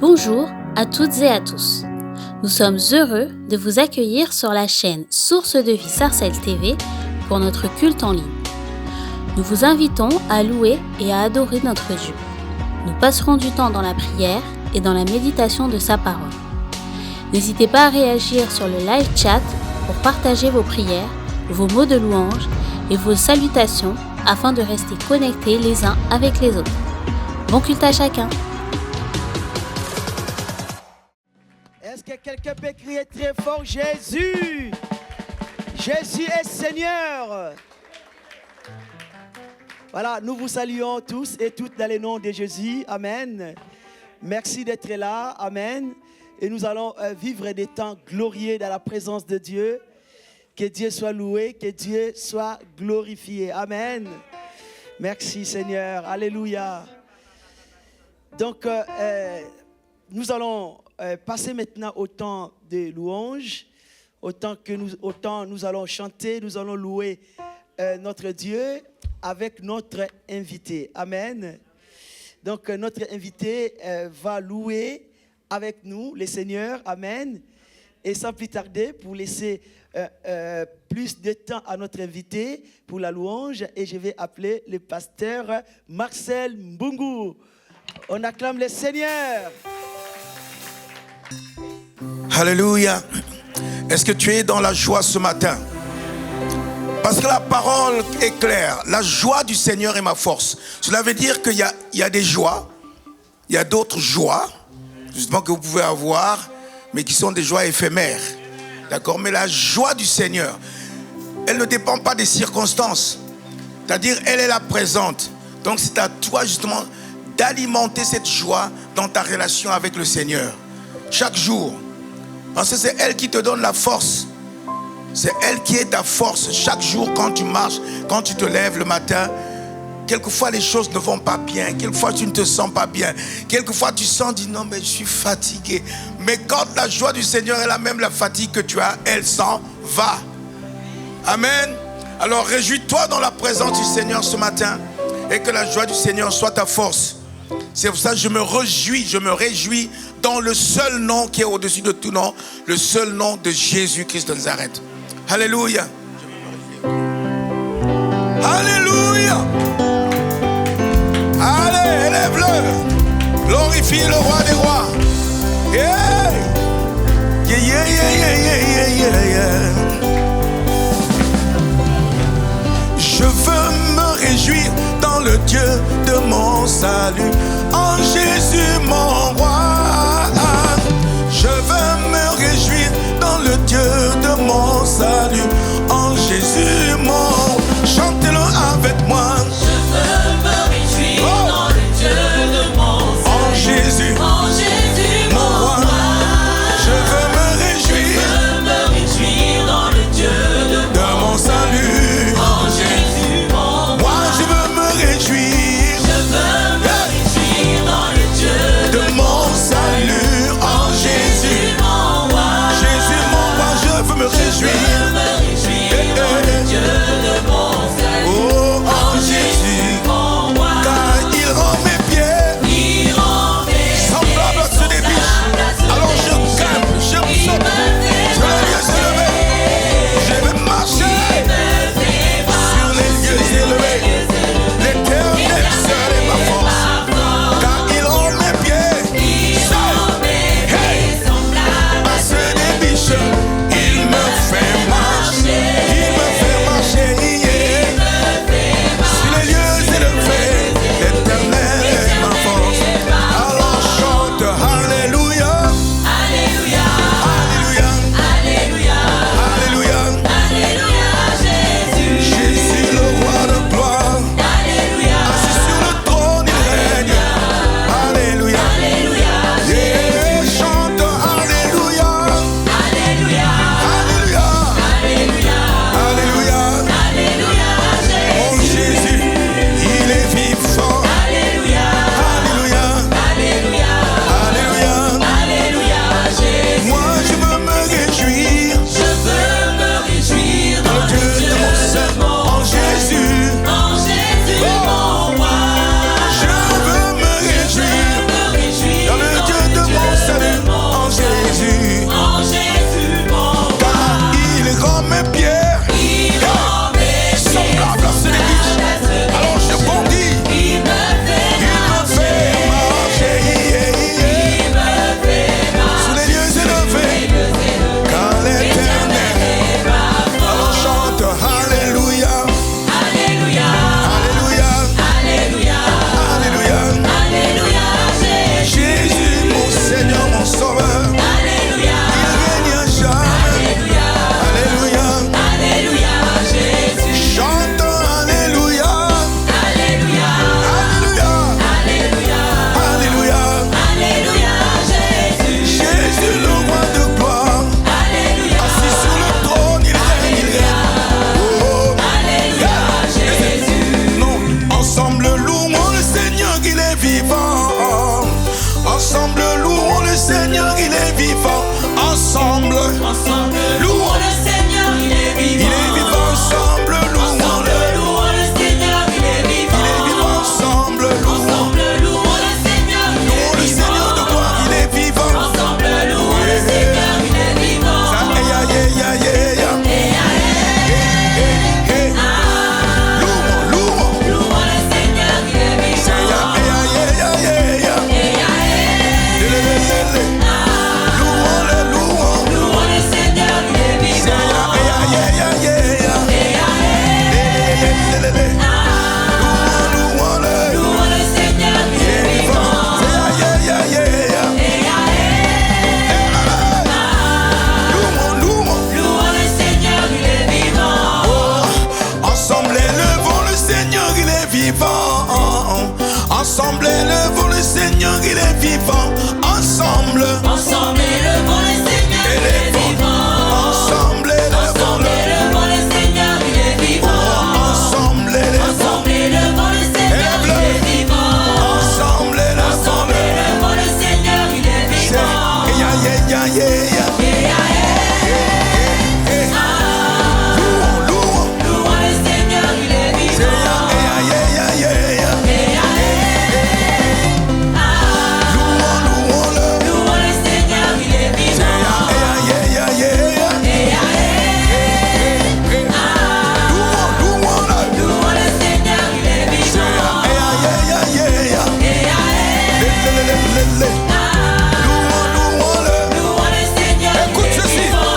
Bonjour à toutes et à tous. Nous sommes heureux de vous accueillir sur la chaîne Source de Vie Sarcelles TV pour notre culte en ligne. Nous vous invitons à louer et à adorer notre Dieu. Nous passerons du temps dans la prière et dans la méditation de sa parole. N'hésitez pas à réagir sur le live chat pour partager vos prières, vos mots de louange et vos salutations afin de rester connectés les uns avec les autres. Bon culte à chacun. Est-ce que quelqu'un peut crier très fort Jésus? Jésus est Seigneur. Voilà, nous vous saluons tous et toutes dans le nom de Jésus. Amen. Merci d'être là. Amen. Et nous allons vivre des temps glorieux dans la présence de Dieu. Que Dieu soit loué, que Dieu soit glorifié. Amen. Merci Seigneur. Alléluia. Donc, nous allons passer maintenant au temps de louange. Autant nous allons chanter, nous allons louer notre Dieu avec notre invité. Amen. Donc, notre invité va louer avec nous, le Seigneur. Amen. Et sans plus tarder, pour laisser plus de temps à notre invité pour la louange, et je vais appeler le pasteur Marcel Mbungu. On acclame le Seigneur. Alléluia. Est-ce que tu es dans la joie ce matin? Parce que la parole est claire. La joie du Seigneur est ma force. Cela veut dire qu'il y a des joies, il y a d'autres joies, justement, que vous pouvez avoir, mais qui sont des joies éphémères. D'accord? Mais la joie du Seigneur, elle ne dépend pas des circonstances. C'est-à-dire, elle est là présente. Donc, c'est à toi, justement, d'alimenter cette joie dans ta relation avec le Seigneur. Chaque jour. Parce que c'est elle qui te donne la force. C'est elle qui est ta force. Chaque jour, quand tu marches, quand tu te lèves le matin, quelquefois les choses ne vont pas bien. Quelquefois tu ne te sens pas bien. Quelquefois tu sens, dis non mais je suis fatigué. Mais quand la joie du Seigneur est là, même la fatigue que tu as, elle s'en va. Amen. Alors réjouis-toi dans la présence du Seigneur ce matin. Et que la joie du Seigneur soit ta force. C'est pour ça que je me réjouis dans le seul nom qui est au-dessus de tout nom, le seul nom de Jésus-Christ de Nazareth. Alléluia. Alléluia. Allez, élève-le. Glorifie le roi des rois. Yeah. Yeah, yeah, yeah, yeah, yeah, yeah. Je veux me réjouir dans le Dieu de mon salut, en Jésus mon roi. Je veux me réjouir dans le Dieu de mon salut, en Jésus mon. Chantez-le avec moi. Je veux me réjouir dans le Dieu de mon salut, en Jésus mon roi. Je veux me réjouir dans le Dieu de mon salut, en Jésus mon roi. moi je veux me réjouir. Je veux me réjouir dans le Dieu Ensemble, Louons. louons le Seigneur, il est Il vivant. est vivant, ensemble, louons. Ensemble, louons le Seigneur, il est vivant. Il est vivant, ensemble, louons. Ensemble, louons le Seigneur, il Louons est le vivant. Seigneur de gloire, il est vivant. Ensemble, louons le Seigneur, il est vivant. Ça, eh, ya, yeah, yeah, yeah, yeah. Eh, louons, louons. Louons le Seigneur, il est Ça, vivant. ya, eh, ya, yeah, yeah, yeah, yeah. Le, le, le. Louons-le, louons. Louons le Seigneur, il est Ça, vivant. ya, eh, ya, yeah, yeah, yeah. Le, le, le. Louons, louons-le. Louons le Seigneur, il Il est est vivant. vivant. Ça, ya, yeah, yeah, yeah. Louons, louons. Louons le Seigneur, il est vivant. Ensemble, élevons le Seigneur, il est vivant. Ensemble, élevons le Seigneur, il est vivant. Ensemble, Ensemble, élevons le Seigneur, il est vivant. ensemble, élevons Ensemble, élevons le Seigneur, il est vivant. ensemble, élevons Ensemble, élevons le Seigneur, il est vivant. ensemble, Ensemble, élevons le Seigneur, il est vivant. Ya, ya, ya, ya. Louons, louons. Louons le Seigneur, il est vivant. Ya, ya, ya, ya. Louons, louons-le. Louons le Seigneur, il est vivant. Ya, ya, ya, ya. Louons, louons-le. Louons le Seigneur, il est vivant. Ya, ya, ya, ya. Le. Louons, louons-le. Louons le Seigneur, Écoute il est ceci. vivant.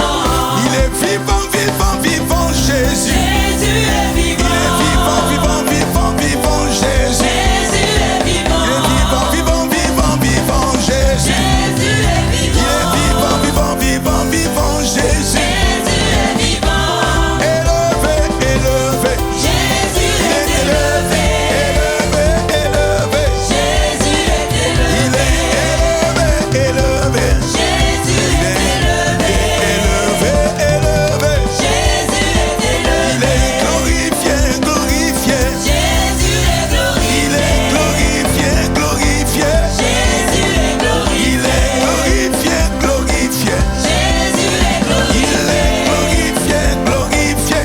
Il est vivant, vivant, vivant, Jésus. Jésus est Il vivant. est vivant, vivant, vivant, vivant, Jésus. Jésus est vivant. Il est vivant, vivant, vivant, vivant, Jésus. Jésus est Il vivant. est vivant, vivant, vivant, vivant, Jésus. Jésus est vivant. Élevé, élevé. Jésus Il est est élevé. élevé, élevé. Jésus est Il élevé. est élevé, élevé. Jésus est élevé. Élevé, élevé. Jésus est Il élevé. est glorifié, glorifié. Jésus est Il glorifié. est glorifié, glorifié. Jésus est Il glorifié. est glorifié, glorifié. Jésus est Il glorifié. est glorifié, glorifié.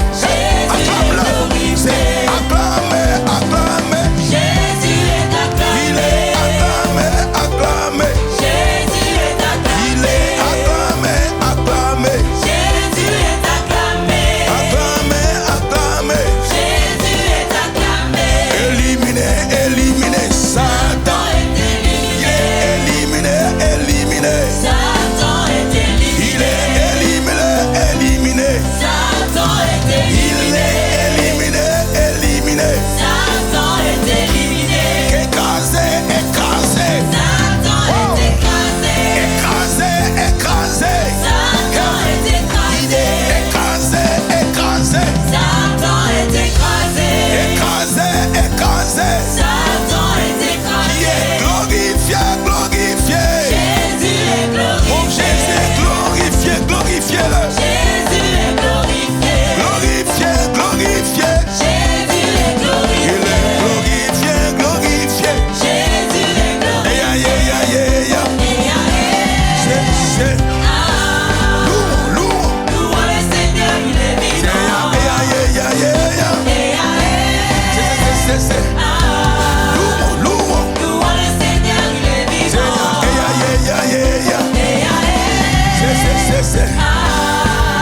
Acclame-le. C'est acclamé, acclamé. Jésus est Il acclamé. est acclamé, acclamé. Jésus est Il acclamé. est acclamé, acclamé. Jésus est acclamé. Acclamé, acclamé. Jésus est acclamé. Éliminé, éliminé. Satan. Satan est Il éliminé. est éliminé, éliminé. Satan est Il éliminé. est éliminé, éliminé. Satan est Il est éliminé. éliminé, éliminé. Satan est éliminé. Écrasé, écrasé. Satan est écrasé. Écrasé, écrasé. Satan est Il écrasé. est écrasé, écrasé. Satan est écrasé. Écrasé, écrasé. Satan est Qui écrasé. est glorifié, glorifié. Jésus est Oh Jésus, glorifié. glorifié, glorifié-le. Jésus est glorifié. Glorifié, glorifié. Jésus est Il glorifié. est glorifié, glorifié. Jésus est glorifié. Ya, ya, ya, ya, ya. C'est louons, louons. Louons le Seigneur, il est Ya, vivant. ya, ya, ya, ya. C'est louons, louons. Louons le Seigneur, il est vivant. Ya, ya, ya, ya, ya. C'est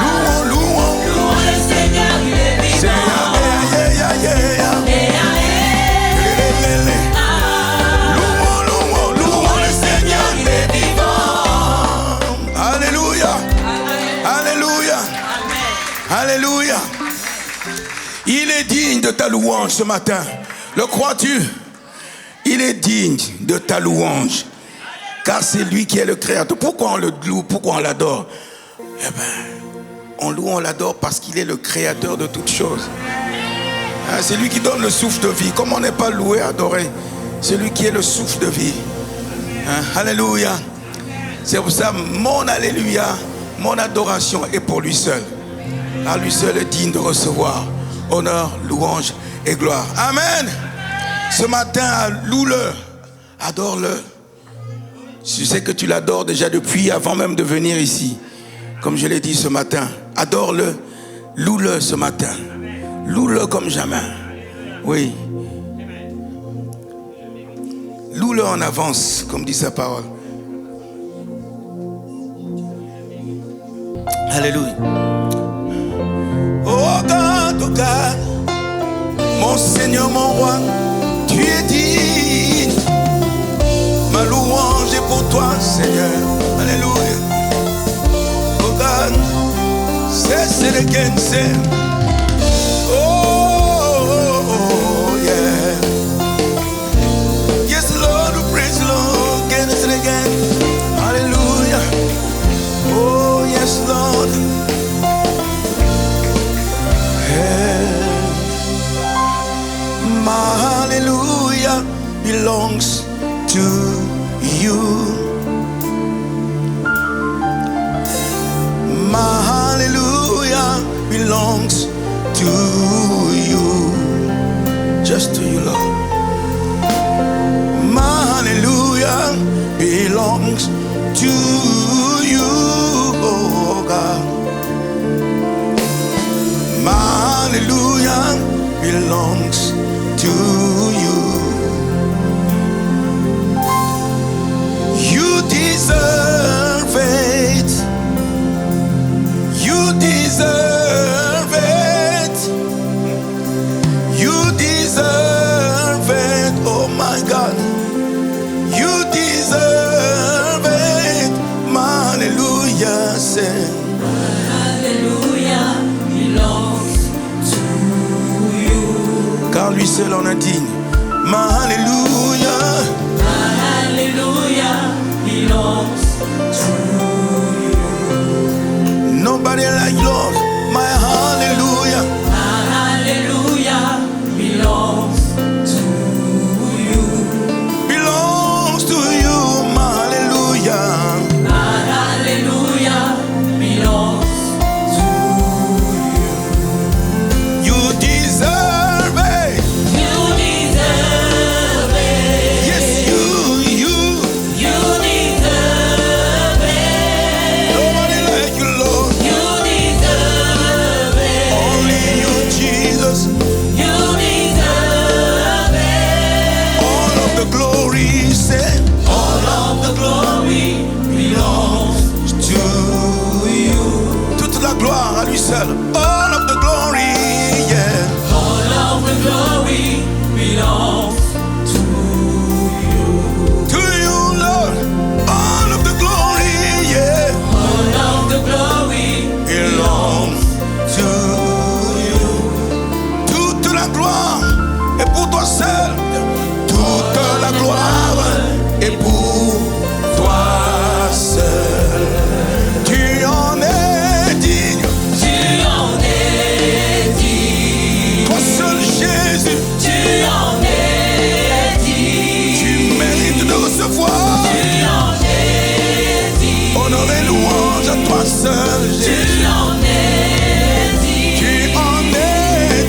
louons, louons. Louons le Seigneur, il est Ya, vivant. ya, ya, ya, ya. Louons, louons, louons le Seigneur, il est vivant. Alléluia. Alléluia. Alléluia. Il est digne de ta louange ce matin. Le crois-tu? Il est digne de ta louange. Car c'est lui qui est le créateur. Pourquoi on le loue? Pourquoi on l'adore? Eh bien, on loue, on l'adore parce qu'il est le créateur de toutes choses. Hein, c'est lui qui donne le souffle de vie. Comment on n'est pas loué, adoré? C'est lui qui est le souffle de vie. Hein, alléluia. C'est pour ça, mon alléluia, mon adoration est pour lui seul. Car lui seul est digne de recevoir honneur, louange et gloire. Amen. Ce matin, loue-le, adore-le. Je sais que tu l'adores déjà depuis avant même de venir ici. Comme je l'ai dit ce matin, adore-le, loue-le ce matin. Loue-le comme jamais. Oui. Loue-le en avance, comme dit sa parole. Alléluia. Oh God, mon Seigneur, mon roi, tu es digne. Ma louange est pour toi, Seigneur. Alléluia. Oh God, c'est le cancer. Oh, yeah. Yes, Lord, we praise the Lord again and again. Hallelujah. Oh, yes, Lord. My hallelujah belongs to you. My hallelujah belongs to you. Just to you, Lord. My hallelujah belongs to you, oh God. My hallelujah belongs to you. You deserve it. You deserve it. You deserve it. Oh my God. You deserve it. My hallelujah sing. Hallelujah belongs to you. Car lui seul en est digne. My hallelujah. My hallelujah belongs to you. Nobody like Lord. My hallelujah. My hallelujah belongs to you. Belongs to you. My hallelujah. My hallelujah belongs to you. You deserve it. You deserve it. Yes, you. You deserve it. Nobody like you, Lord. You deserve it. Only you, Jesus. You deserve it. All of the glory, say, All of the glory belongs to you. Toute la gloire à lui seul. All of the glory, yeah. all of the glory belongs to you. To you, Lord. All of the glory, yeah. All of the glory Belongs to you. Toute la gloire est pour toi seul. Toute la gloire est pour toi seul. Tu en es digne. Tu en es digne. Toi seul, Jésus. Tu en es digne. Tu mérites de recevoir Tu en es digne. honneur et louange à toi seul, Tu Jésus. en es digne. Tu en es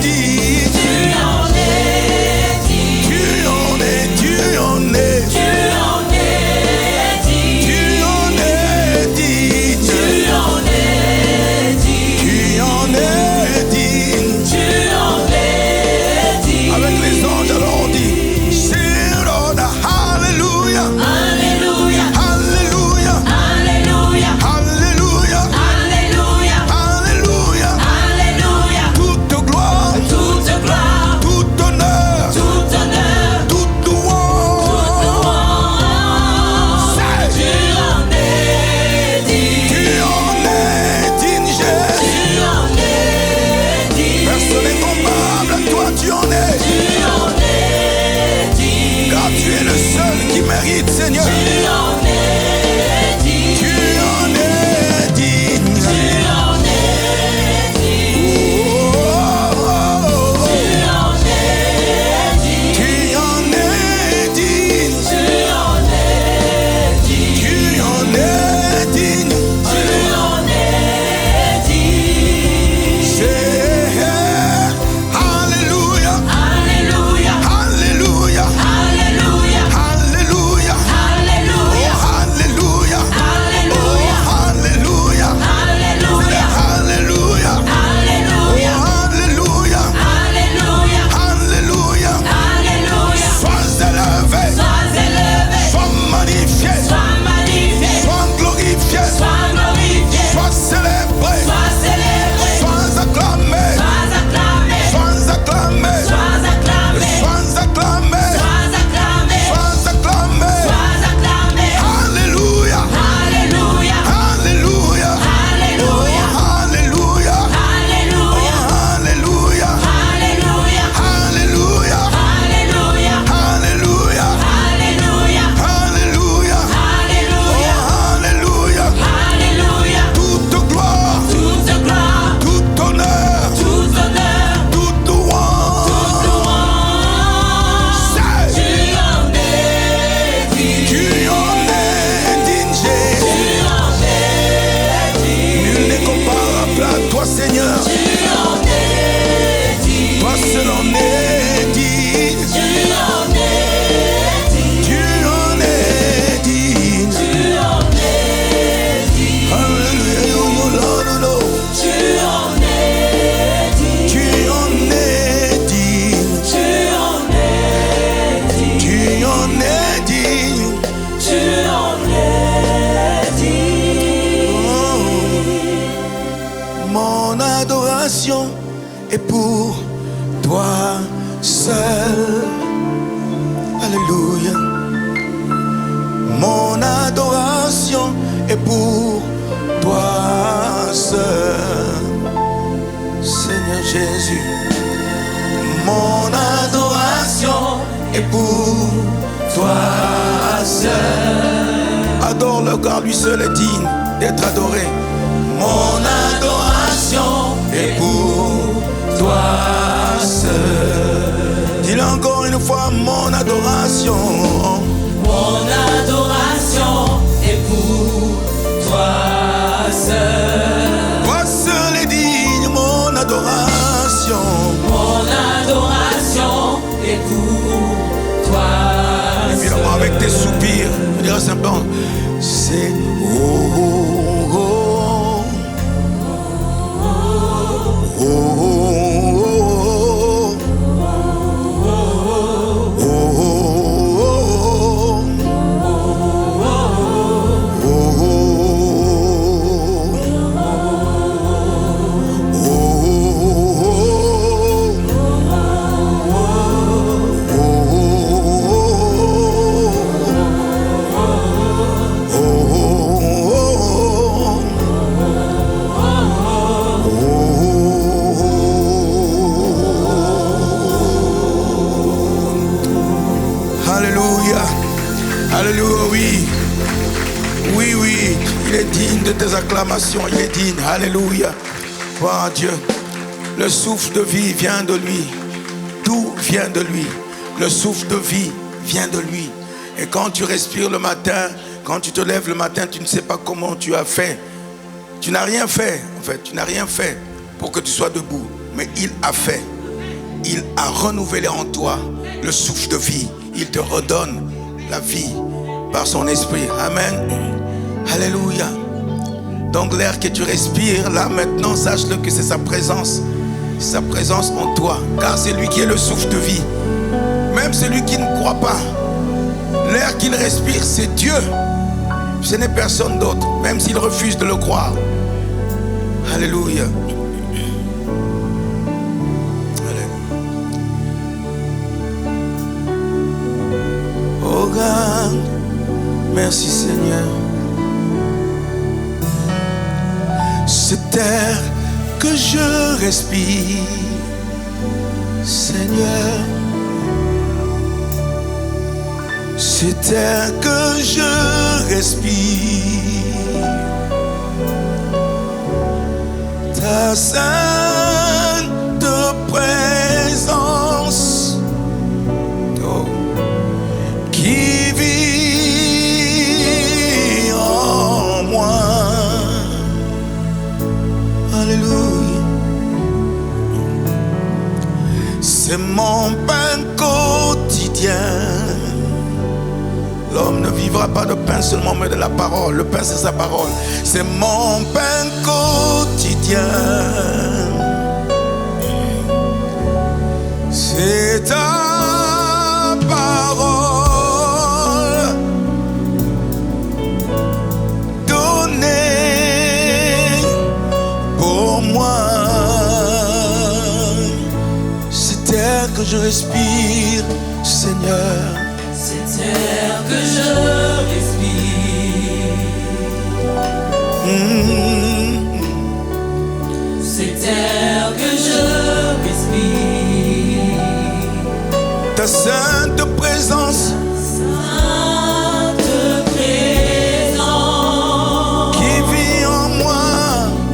digne. Tu en es digne. Tu en es, tu en es. Tu en es digne. Tu en es digne. Tu en es digne. Tu en es digne. Tu en es digne. Avec les anges, alors on dit, c'est Lord, hallelujah, Alléluia. hallelujah, Alléluia. hallelujah, Alléluia. hallelujah. Alléluia. Toute gloire, Toute gloire, tout honneur, tout honneur, toute louange. tu en es digne. Tu en es digne, Jésus. Tu en es digne. Personne n'est comparable à toi, tu en es. Tu en es digne. Car tu es le seul qui mérite, Seigneur. Tu en es digne. Tu en es digne. Tu en es digne. Oh, oh, oh, oh. Tu en es digne. Tu en es digne. Tu en es digne. Tu en es digne. Tu en es digne. C'est Alléluia, Alléluia. Alléluia, Alléluia. Alléluia. Alléluia. Oh, adoration est pour toi seul. Alléluia. Mon adoration est pour toi seul. Seigneur Jésus. Mon adoration est pour toi seul. Adore-le car lui seul est digne d'être adoré. Mon adoration est pour toi seul. Dis-le encore une fois, mon adoration. Mon adoration est pour toi seul. Toi seul est digne, mon adoration. Mon adoration est pour toi seul. Évidemment avec tes soupirs, je dirais simplement, c'est oh oh oh oh oh oh Alléluia, oui. Oui, oui, il est digne de tes acclamations, il est digne. Alléluia. Gloire à Dieu. Le souffle de vie vient de lui. Tout vient de lui. Le souffle de vie vient de lui. Et quand tu respires le matin, quand tu te lèves le matin, tu ne sais pas comment tu as fait. Tu n'as rien fait, en fait. Tu n'as rien fait pour que tu sois debout. Mais il a fait. Il a renouvelé en toi le souffle de vie. Il te redonne la vie par son esprit. Amen. Alléluia. Donc l'air que tu respires, là maintenant, sache-le que c'est sa présence. Sa présence en toi. Car c'est lui qui est le souffle de vie. Même celui qui ne croit pas, l'air qu'il respire, c'est Dieu. Ce n'est personne d'autre, même s'il refuse de le croire. Alléluia. Oh God, merci Seigneur. Cet air que je respire, Seigneur. Cet air que je respire, ta sainte présence, oh, qui vit en moi. Alléluia. C'est mon pain quotidien. L'homme ne vivra pas de pain seulement, mais de la parole. Le pain, c'est sa parole. C'est mon pain quotidien. C'est ta parole donnée pour moi. Cet air que je respire, Seigneur. Cet air que je respire, cet air que je respire, ta sainte présence, qui vit en moi,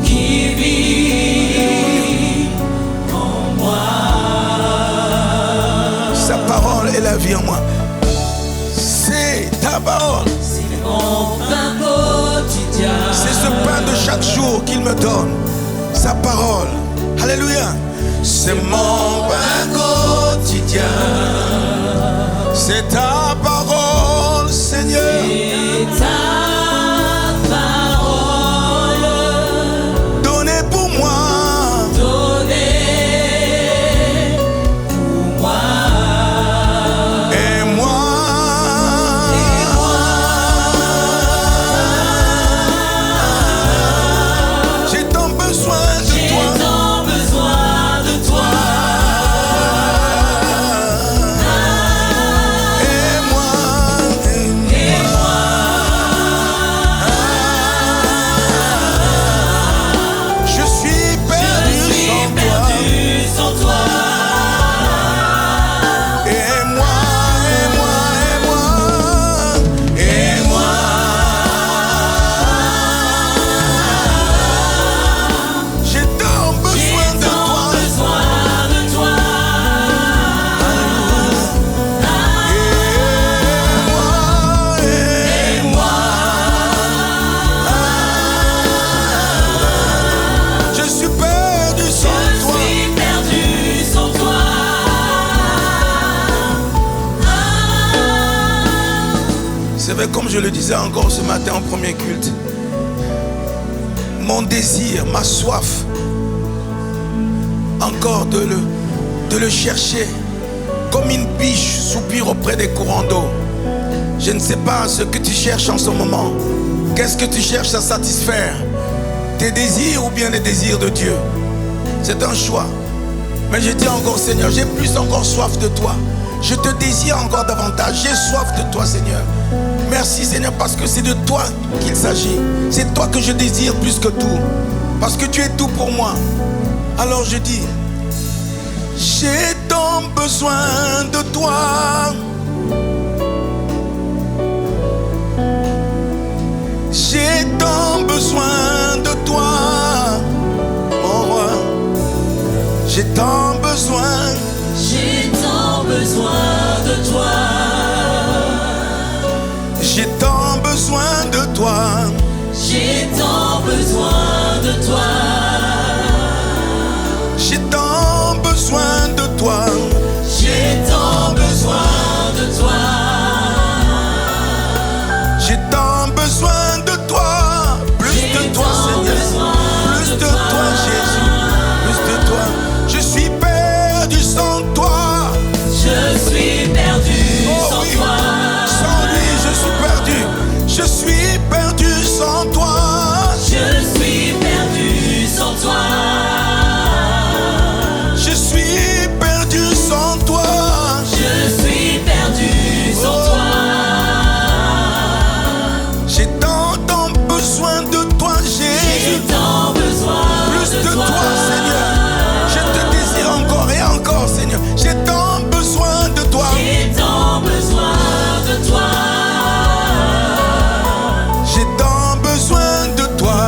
qui vit en moi. Sa parole est la vie en moi. Ta parole, C'est mon pain quotidien. c'est ce pain de chaque jour qu'il me donne. Sa parole, alléluia. C'est mon pain quotidien. C'est ta parole, Seigneur. C'est ta parole Donnée pour moi. donnée pour moi. Et moi, j'ai tant besoin de J'ai toi. tant besoin comme je le disais encore ce matin en premier culte, mon désir, ma soif, encore de le chercher, comme une biche soupire auprès des courants d'eau. Je ne sais pas ce que tu cherches en ce moment. Qu'est-ce que tu cherches à satisfaire? Tes désirs ou bien les désirs de Dieu? C'est un choix. Mais je dis encore, Seigneur, j'ai plus encore soif de toi. Je te désire encore davantage. J'ai soif de toi, Seigneur. Merci, Seigneur, parce que c'est de toi qu'il s'agit. C'est toi que je désire plus que tout. Parce que tu es tout pour moi. Alors je dis, j'ai tant besoin de toi. J'ai tant besoin de toi, mon roi. J'ai tant besoin. J'ai tant besoin de toi. J'ai tant besoin de toi. J'ai tant besoin de toi. J'ai tant besoin de toi. J'ai tant besoin de toi. J'ai tant besoin de toi. Plus de toi, Seigneur. Plus de toi, Jésus. Plus de toi. Je suis perdu sans toi. Je suis perdu sans oui. toi. Sans lui, je suis perdu. Je suis perdu sans toi. Je suis perdu sans toi. Je suis perdu sans toi. Je suis perdu sans toi. J'ai tant besoin de toi, Jésus. J'ai tant besoin Plus de toi, Seigneur. Je te désire encore et encore, Seigneur. J'ai tant besoin de toi. J'ai tant besoin de toi. J'ai tant besoin de toi.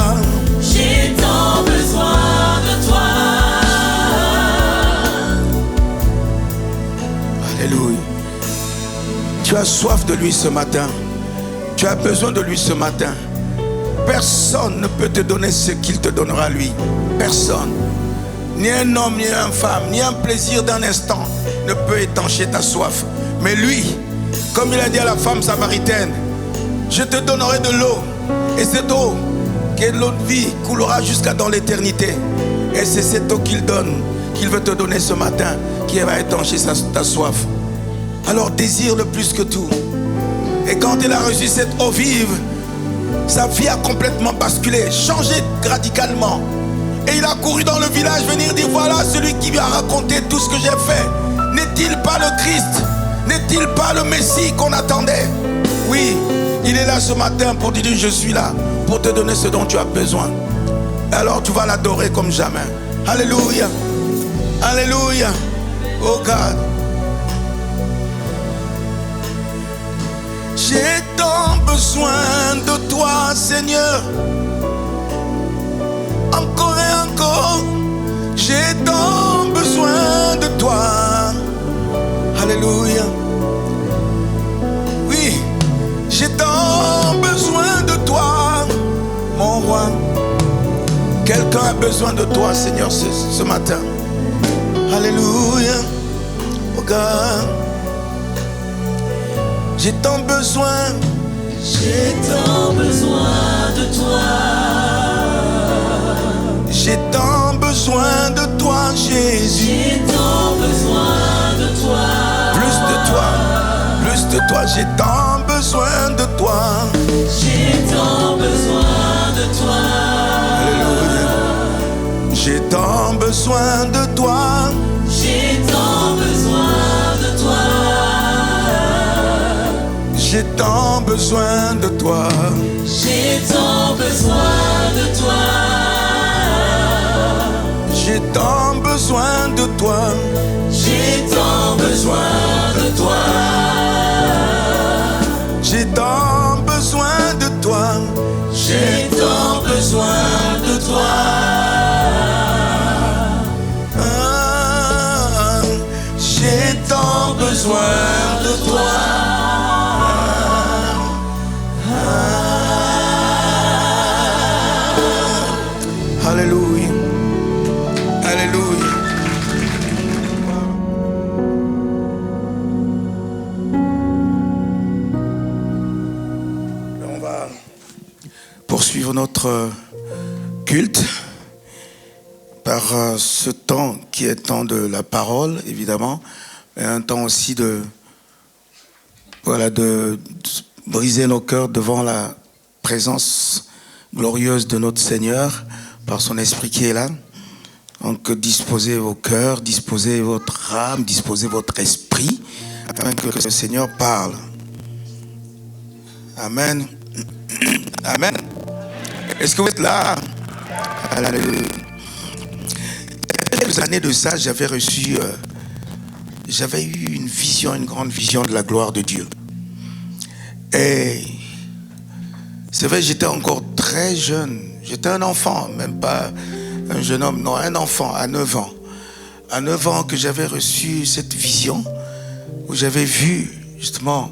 J'ai tant besoin de toi. Alléluia. Tu as soif de lui ce matin. Tu as besoin de lui ce matin. Personne ne peut te donner ce qu'il te donnera lui. Personne. Ni un homme, ni une femme, ni un plaisir d'un instant ne peut étancher ta soif. Mais lui, comme il a dit à la femme samaritaine, je te donnerai de l'eau. Et cette eau, qui est l'eau de vie, coulera jusqu'à dans l'éternité. Et c'est cette eau qu'il donne, qu'il veut te donner ce matin, qui va étancher ta soif. Alors désire-le plus que tout. Et quand il a reçu cette eau vive, sa vie a complètement basculé, changé radicalement. Et il a couru dans le village venir dire, voilà celui qui lui a raconté tout ce que j'ai fait. N'est-il pas le Christ? N'est-il pas le Messie qu'on attendait? Oui, il est là ce matin pour te dire, je suis là, pour te donner ce dont tu as besoin. Alors tu vas l'adorer comme jamais. Alléluia. Alléluia. Oh God. J'ai tant besoin de toi, Seigneur. Encore et encore, j'ai tant besoin de toi. Alléluia. Oui, j'ai tant besoin de toi, mon roi. Quelqu'un a besoin de toi, Seigneur, ce matin. Alléluia. Oh God. J'ai tant besoin. J'ai tant besoin de toi. J'ai tant besoin de toi, Jésus. J'ai tant besoin de toi. Plus de toi, plus de toi. J'ai tant besoin de toi. J'ai tant besoin de toi. Alléluia. J'ai tant besoin de toi. J'ai tant besoin de toi. J'ai tant besoin de toi. J'ai tant besoin de toi. J'ai tant besoin de toi. J'ai tant besoin de toi. J'ai tant besoin de toi. J'ai tant besoin de toi. Ah, j'ai tant besoin de toi. Alléluia. Alléluia. poursuivre notre culte par ce temps qui est temps de la parole, évidemment, et un temps aussi de briser nos cœurs devant la présence glorieuse de notre Seigneur par son Esprit qui est là. Donc disposez vos cœurs, disposez votre âme, disposez votre esprit afin que le Seigneur parle. Amen. Amen. Est-ce que vous êtes là? Alléluia. Il y a quelques années de ça, j'avais eu une vision, une grande vision de la gloire de Dieu. Et c'est vrai, j'étais encore très jeune. J'étais un enfant, même pas un jeune homme, non, un enfant à 9 ans. À 9 ans que j'avais reçu cette vision où j'avais vu justement...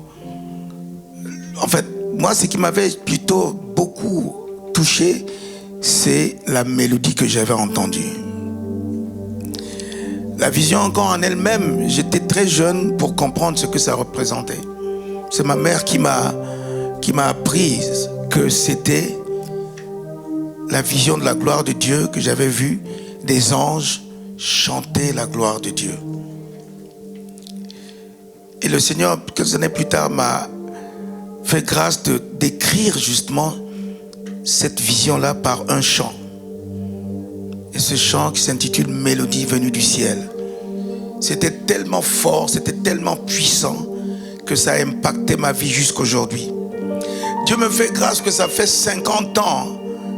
En fait, moi, ce qui m'avait plutôt beaucoup touché, c'est la mélodie que j'avais entendue. La vision encore en elle-même, j'étais très jeune pour comprendre ce que ça représentait. C'est ma mère qui m'a appris que c'était la vision de la gloire de Dieu, que j'avais vu des anges chanter la gloire de Dieu. Et le Seigneur, quelques années plus tard, m'a fait grâce de d'écrire justement cette vision-là par un chant. Et ce chant qui s'intitule « Mélodie venue du ciel ». C'était tellement fort, c'était tellement puissant que ça a impacté ma vie jusqu'aujourd'hui. Dieu me fait grâce que ça fait 50 ans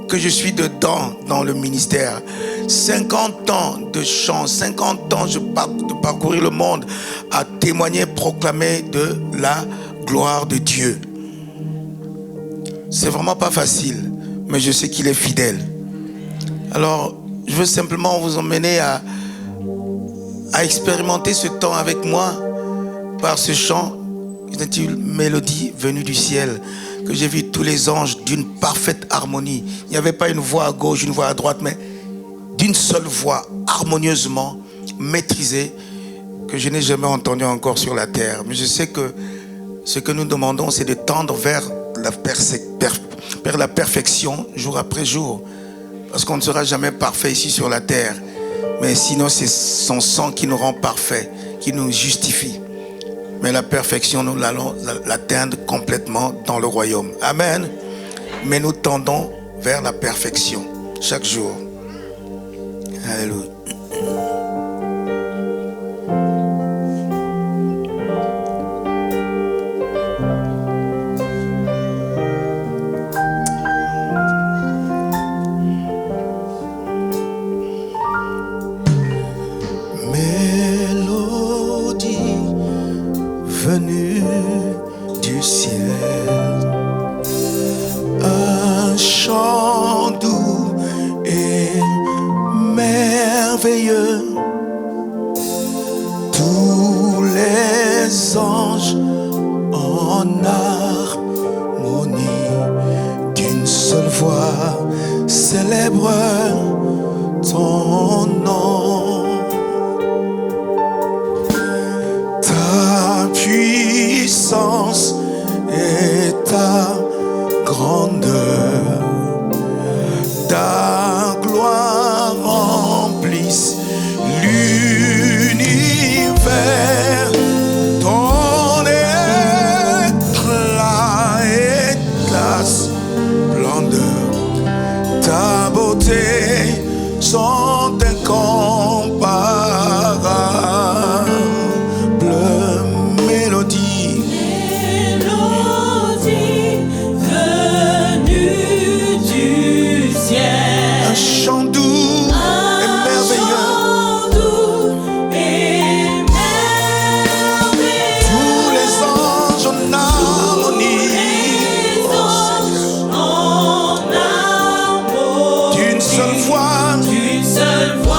que je suis dedans dans le ministère. 50 ans de chant, 50 ans de parcourir le monde à témoigner, proclamer de la gloire de Dieu. C'est vraiment pas facile, mais je sais qu'il est fidèle. Alors, je veux simplement vous emmener à expérimenter ce temps avec moi par ce chant qui s'intitule « Mélodie venue du ciel », que j'ai vu tous les anges d'une parfaite harmonie. Il n'y avait pas une voix à gauche, une voix à droite, mais d'une seule voix, harmonieusement maîtrisée, que je n'ai jamais entendue encore sur la terre. Mais je sais que ce que nous demandons, c'est de tendre vers la perfection jour après jour. Parce qu'on ne sera jamais parfait ici sur la terre. Mais sinon, c'est son sang qui nous rend parfaits, qui nous justifie. Mais la perfection, nous allons l'atteindre complètement dans le royaume. Amen. Mais nous tendons vers la perfection chaque jour. Alléluia. Venu du ciel, un chant doux et merveilleux. Tous les anges en harmonie d'une seule voix célèbrent ton nom. Puissance et ta grandeur, ta gloire remplisse l'univers, ton éclat et ta splendeur, ta beauté sont incomparables. Chant doux et merveilleux. Tous les anges en harmonie. D'une seule voix.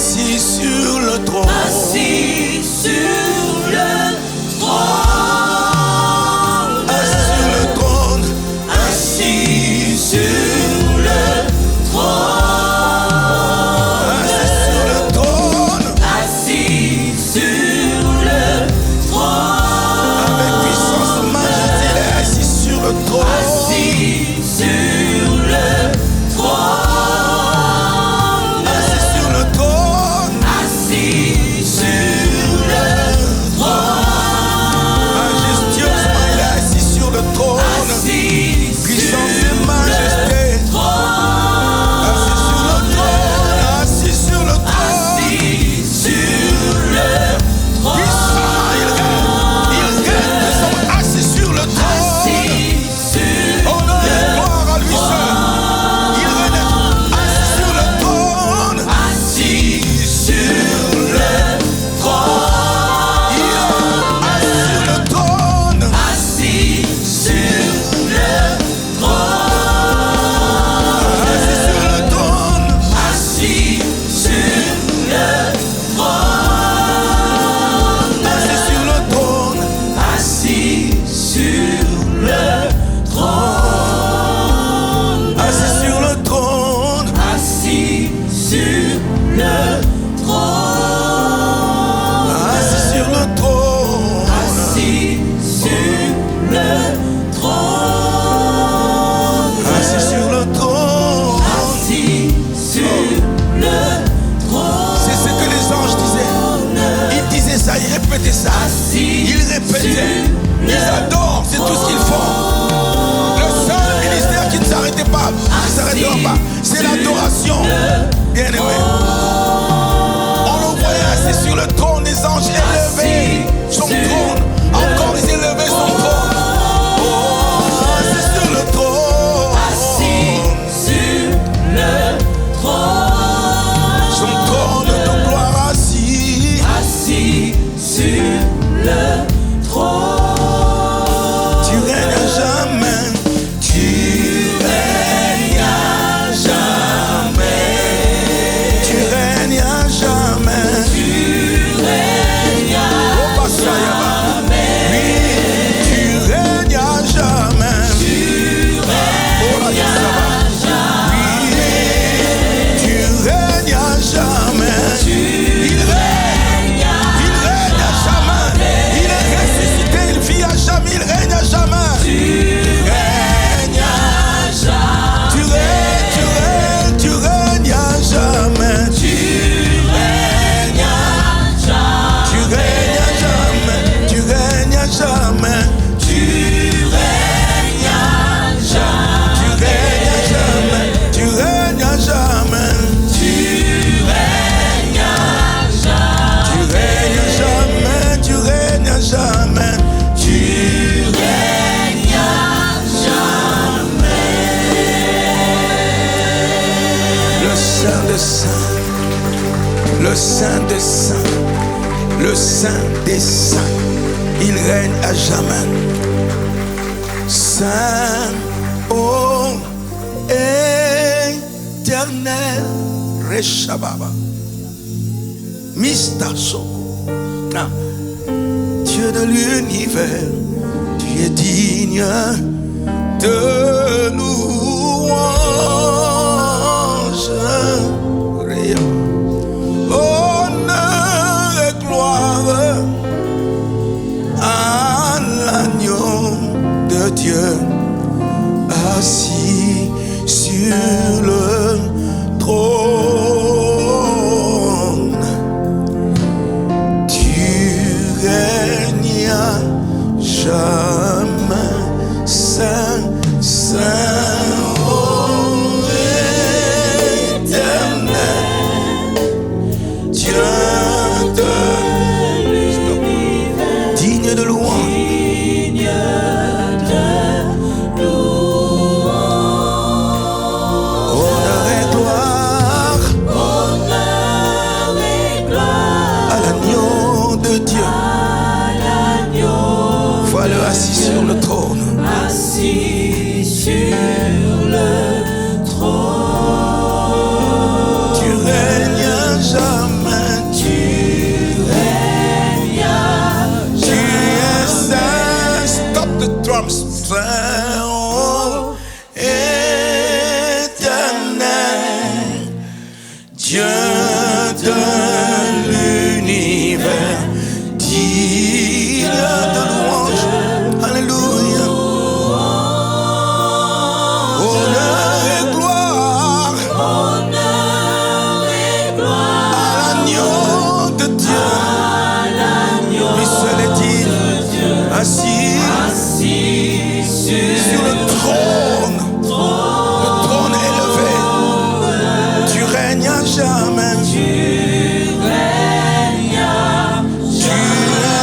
assis sur le trône. assis sur le trône. Assis sur le trône. Assis sur le trône. Assis sur le trône. Assis sur le trône. Avec puissance et majesté, il est assis sur le trône. Assis sur le trône. Assis sur le trône. Assis sur le trône. Majestueusement, il est assis sur le trône. Assis Puissance sur et majesté. le trône. Assis sur le trône. Assis sur le trône. Assis sur le trône. Puissant, il règne. Il règne. Nous sommes assis sur le trône. Assis sur Honneur et gloire à lui seul. Il règne assis sur le trône. Assis sur le trône. Il est assis sur le trône. Assis sur le trône. Assis sur le trône. Assis sur le trône. Assis sur le trône. Assis sur le trône. Assis sur le trône. Assis sur le trône. Assis sur le trône. Assis sur le trône. Assis sur le trône. Assis sur le trône. C'est ce que les anges disaient. Ils disaient ça, ils répétaient ça. Ils répétaient. Ils adorent, c'est tout ce qu'ils font. Le seul ministère qui ne s'arrêtait pas, qui ne s'arrêtera pas, c'est l'adoration. Bien-aimé. On le voyait assis sur le trône, les anges élevaient son trône. Encore ils élevaient son trône. Oh, assis sur le trône. Assis sur le trône. Son trône de gloire assis. Assis sur le trône. Tu règnes à jamais. Tu règnes à jamais. Tu règnes à jamais. Tu règnes à Oh, Basayaba. Oui, tu règnes à jamais. Oh, la Yasaba. Oui, tu règnes à jamais. Il règne à jamais. Il est ressuscité, il vit à jamais, il règne à jamais. Tu règnes à jamais. Tu règnes à jamais. Tu règnes à jamais. Tu règnes à jamais. Tu règnes à jamais. Tu règnes à jamais. Tu règnes à jamais. Tu règnes à jamais. Tu règnes à jamais. Tu règnes à jamais. Tu règnes à jamais. Le Saint des Saints. Le Saint des Saints. Le Saint des Saints. Il règne à jamais. Saint, ô éternel, Reshababa, Mistasoko, Dieu de l'univers, tu es digne de louange. Honneur et gloire à l'agneau de Dieu assis sur le trône. Tu règnes à jamais, Saint, Saint, ô éternel, Dieu de l'univers, digne de louange. Honneur et gloire à l'agneau de Dieu. Voilà assis sur le trône. Assis sur le trône. Tu règnes à jamais. de l'univers, digne de louange. Alléluia. Honneur et gloire à l'agneau de Dieu. Lui seul est digne, assis sur le trône. Le trône élevé. Tu règnes à jamais. Tu es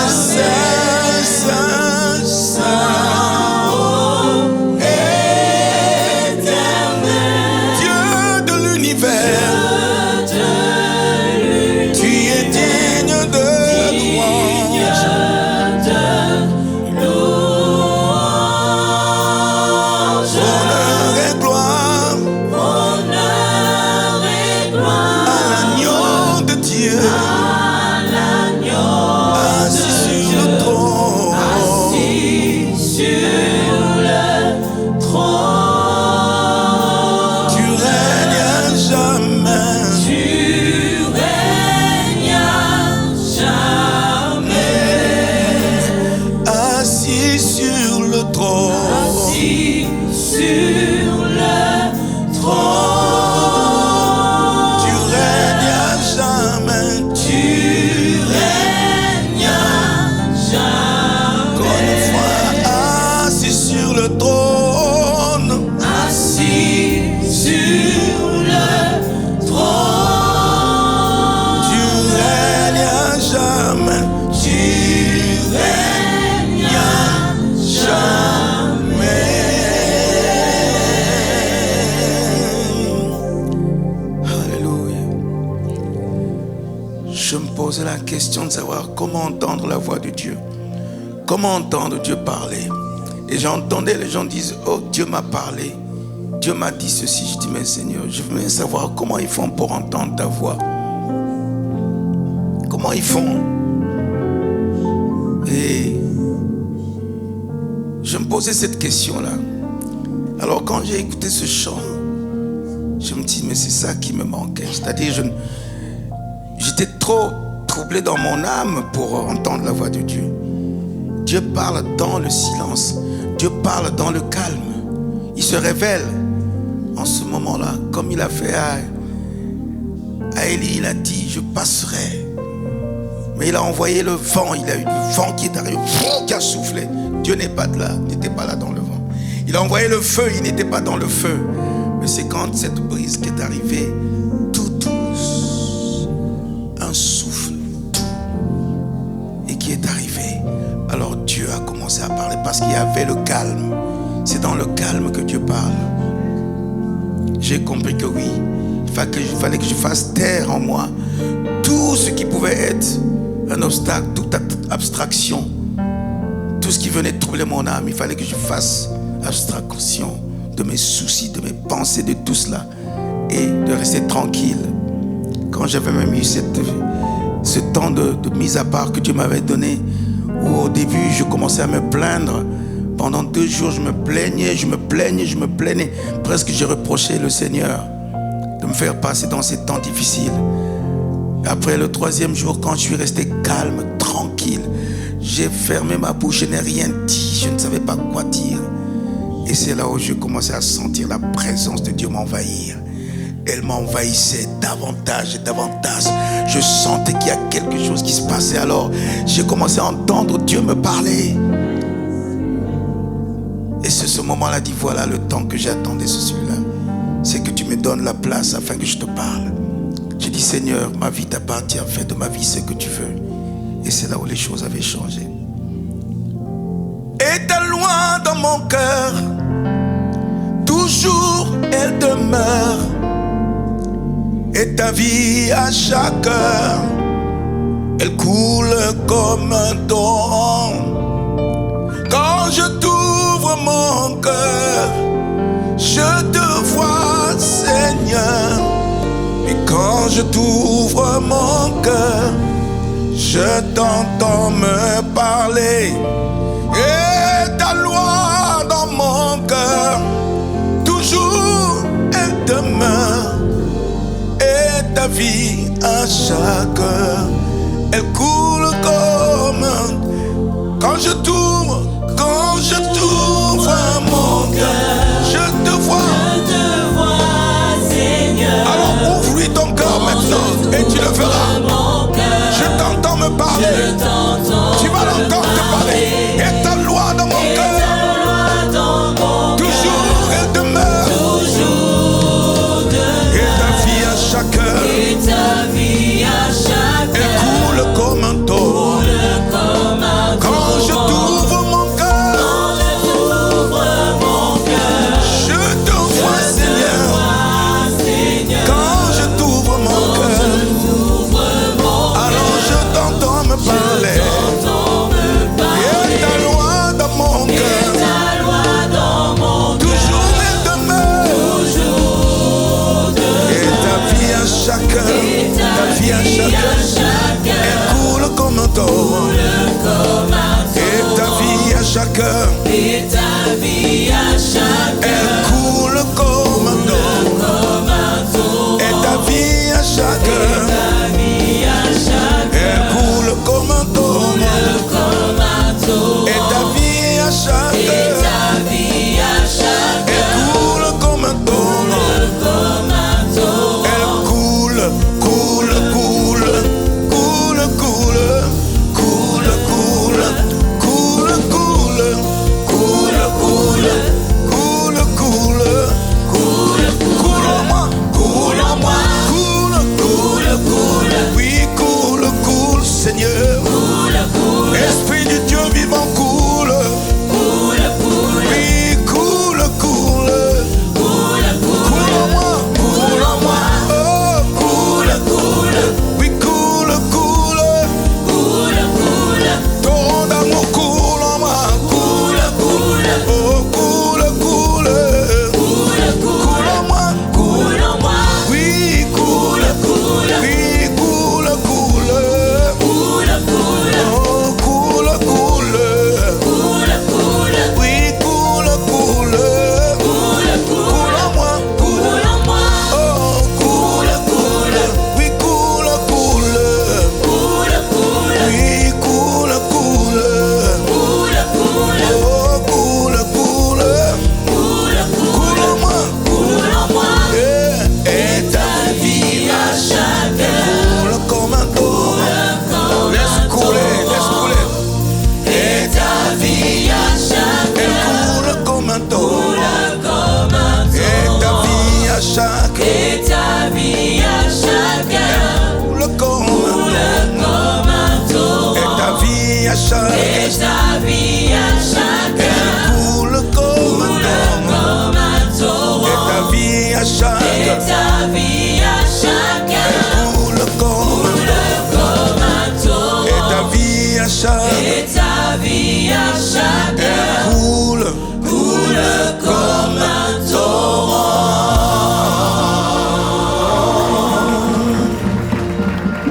saint, saint, saint, éternel. Dieu de l'univers. Tu es digne de louange. Honneur et gloire à l'agneau de Dieu, assis sur le trône. Tu règnes à jamais. Assis sur le trône. Tu règnes à jamais. Encore une fois, assis sur le trône. Tu règnes à jamais. Tu règnes à jamais. Alléluia. Je me posais la question de savoir comment entendre la voix de Dieu. Comment entendre Dieu parler. Et j'entendais les gens disent, oh, Dieu m'a parlé. Dieu m'a dit ceci. Je dis, mais Seigneur, je veux bien savoir comment ils font pour entendre ta voix. Comment ils font. Et je me posais cette question-là. Alors quand j'ai écouté ce chant, je me dis, mais c'est ça qui me manquait. C'est-à-dire, j'étais trop troublé dans mon âme pour entendre la voix de Dieu. Dieu parle dans le silence. Dieu parle dans le calme. Il se révèle en ce moment-là, comme il a fait à Élie. Il a dit, je passerai. Mais il a envoyé le vent. Il a eu le vent qui est arrivé, qui a soufflé. Dieu n'était pas là dans le vent. Il a envoyé le feu. Il n'était pas dans le feu. Mais c'est quand cette brise qui est arrivée, tout douce, un souffle, et qui est arrivé. Alors Dieu a commencé à parler parce qu'il y avait le calme. C'est dans le calme que Dieu parle. J'ai compris que oui, il fallait que je fasse taire en moi tout ce qui pouvait être un obstacle, toute abstraction, tout ce qui venait troubler mon âme. Il fallait que je fasse abstraction de mes soucis, de mes pensées, de tout cela, et de rester tranquille. Quand j'avais même eu ce temps de mise à part que Dieu m'avait donné, où au début je commençais à me plaindre. Pendant 2 jours je me plaignais. Presque j'ai reproché le Seigneur de me faire passer dans ces temps difficiles. Après le 3e jour, quand je suis resté calme, tranquille, j'ai fermé ma bouche, je n'ai rien dit, je ne savais pas quoi dire. Et c'est là où je commençais à sentir la présence de Dieu m'envahir. Elle m'envahissait davantage et davantage. Je sentais qu'il y a quelque chose qui se passait. Alors j'ai commencé à entendre Dieu me parler. Et c'est ce moment-là, dit, voilà le temps que j'attendais, celui-là. C'est que tu me donnes la place afin que je te parle. J'ai dit, Seigneur, ma vie t'appartient, fais de ma vie ce que tu veux. Et c'est là où les choses avaient changé. Et ta loi dans mon cœur, toujours elle demeure. Et ta vie à chaque heure, elle coule comme un torrent. Quand je t'ouvre mon cœur, je te vois, Seigneur. Et quand je t'ouvre mon cœur, je t'entends me parler. Et ta loi dans mon cœur, toujours elle demeure. Et ta ta vie à chaque heure, elle coule comme quand je t'ouvre mon cœur, je te vois, Seigneur. Alors ouvre-lui ton cœur maintenant et tu le feras. Je t'entends me parler, tu vas l'entendre te parler. Et ta loi dans mon cœur, toujours elle demeure. Et ta vie à chaque heure, elle coule comme un torrent. Quand je t'ouvre mon cœur, je te vois, Seigneur. Quand je t'ouvre mon cœur, alors je t'entends me parler. Et ta loi dans mon cœur, toujours elle demeure. Et ta vie à chaque heure, elle coule comme un torrent. Et ta vie à chaque heure, elle coule comme un torrent. Et ta vie à chaque heure, elle coule comme un torrent. Et ta vie à chaque heure, elle coule comme un torrent. Elle coule, coule, coule, coule, coule, coule, coule, coule, coule, coule, coule, coule, coule, coule en moi, coule en moi, coule, coule, coule, oui, coule, coule, Seigneur. Esprit du Dieu vivant, coule, oui, coule, coule, coule en moi, oh, coule, oui, coule, coule, torrent d'amour coule en moi, oh, coule, coule, coule en moi, oui, coule, oui, coule, coule, oh, coule, coule, oui, coule, coule, coule en moi, oh, coule, oui, coule, coule, oui, coule, coule, oh, coule, coule en moi, et ta vie à chaque heure, coule comme un torrent, laisse couler, et ta vie à chaque heure, elle coule comme un torrent, et ta vie à chaque heure, coule comme un torrent, et ta vie à chaque heure, elle coule comme un torrent, et ta vie à chaque heure, elle coule comme un torrent, et ta vie à chaque elle coule comme un torrent.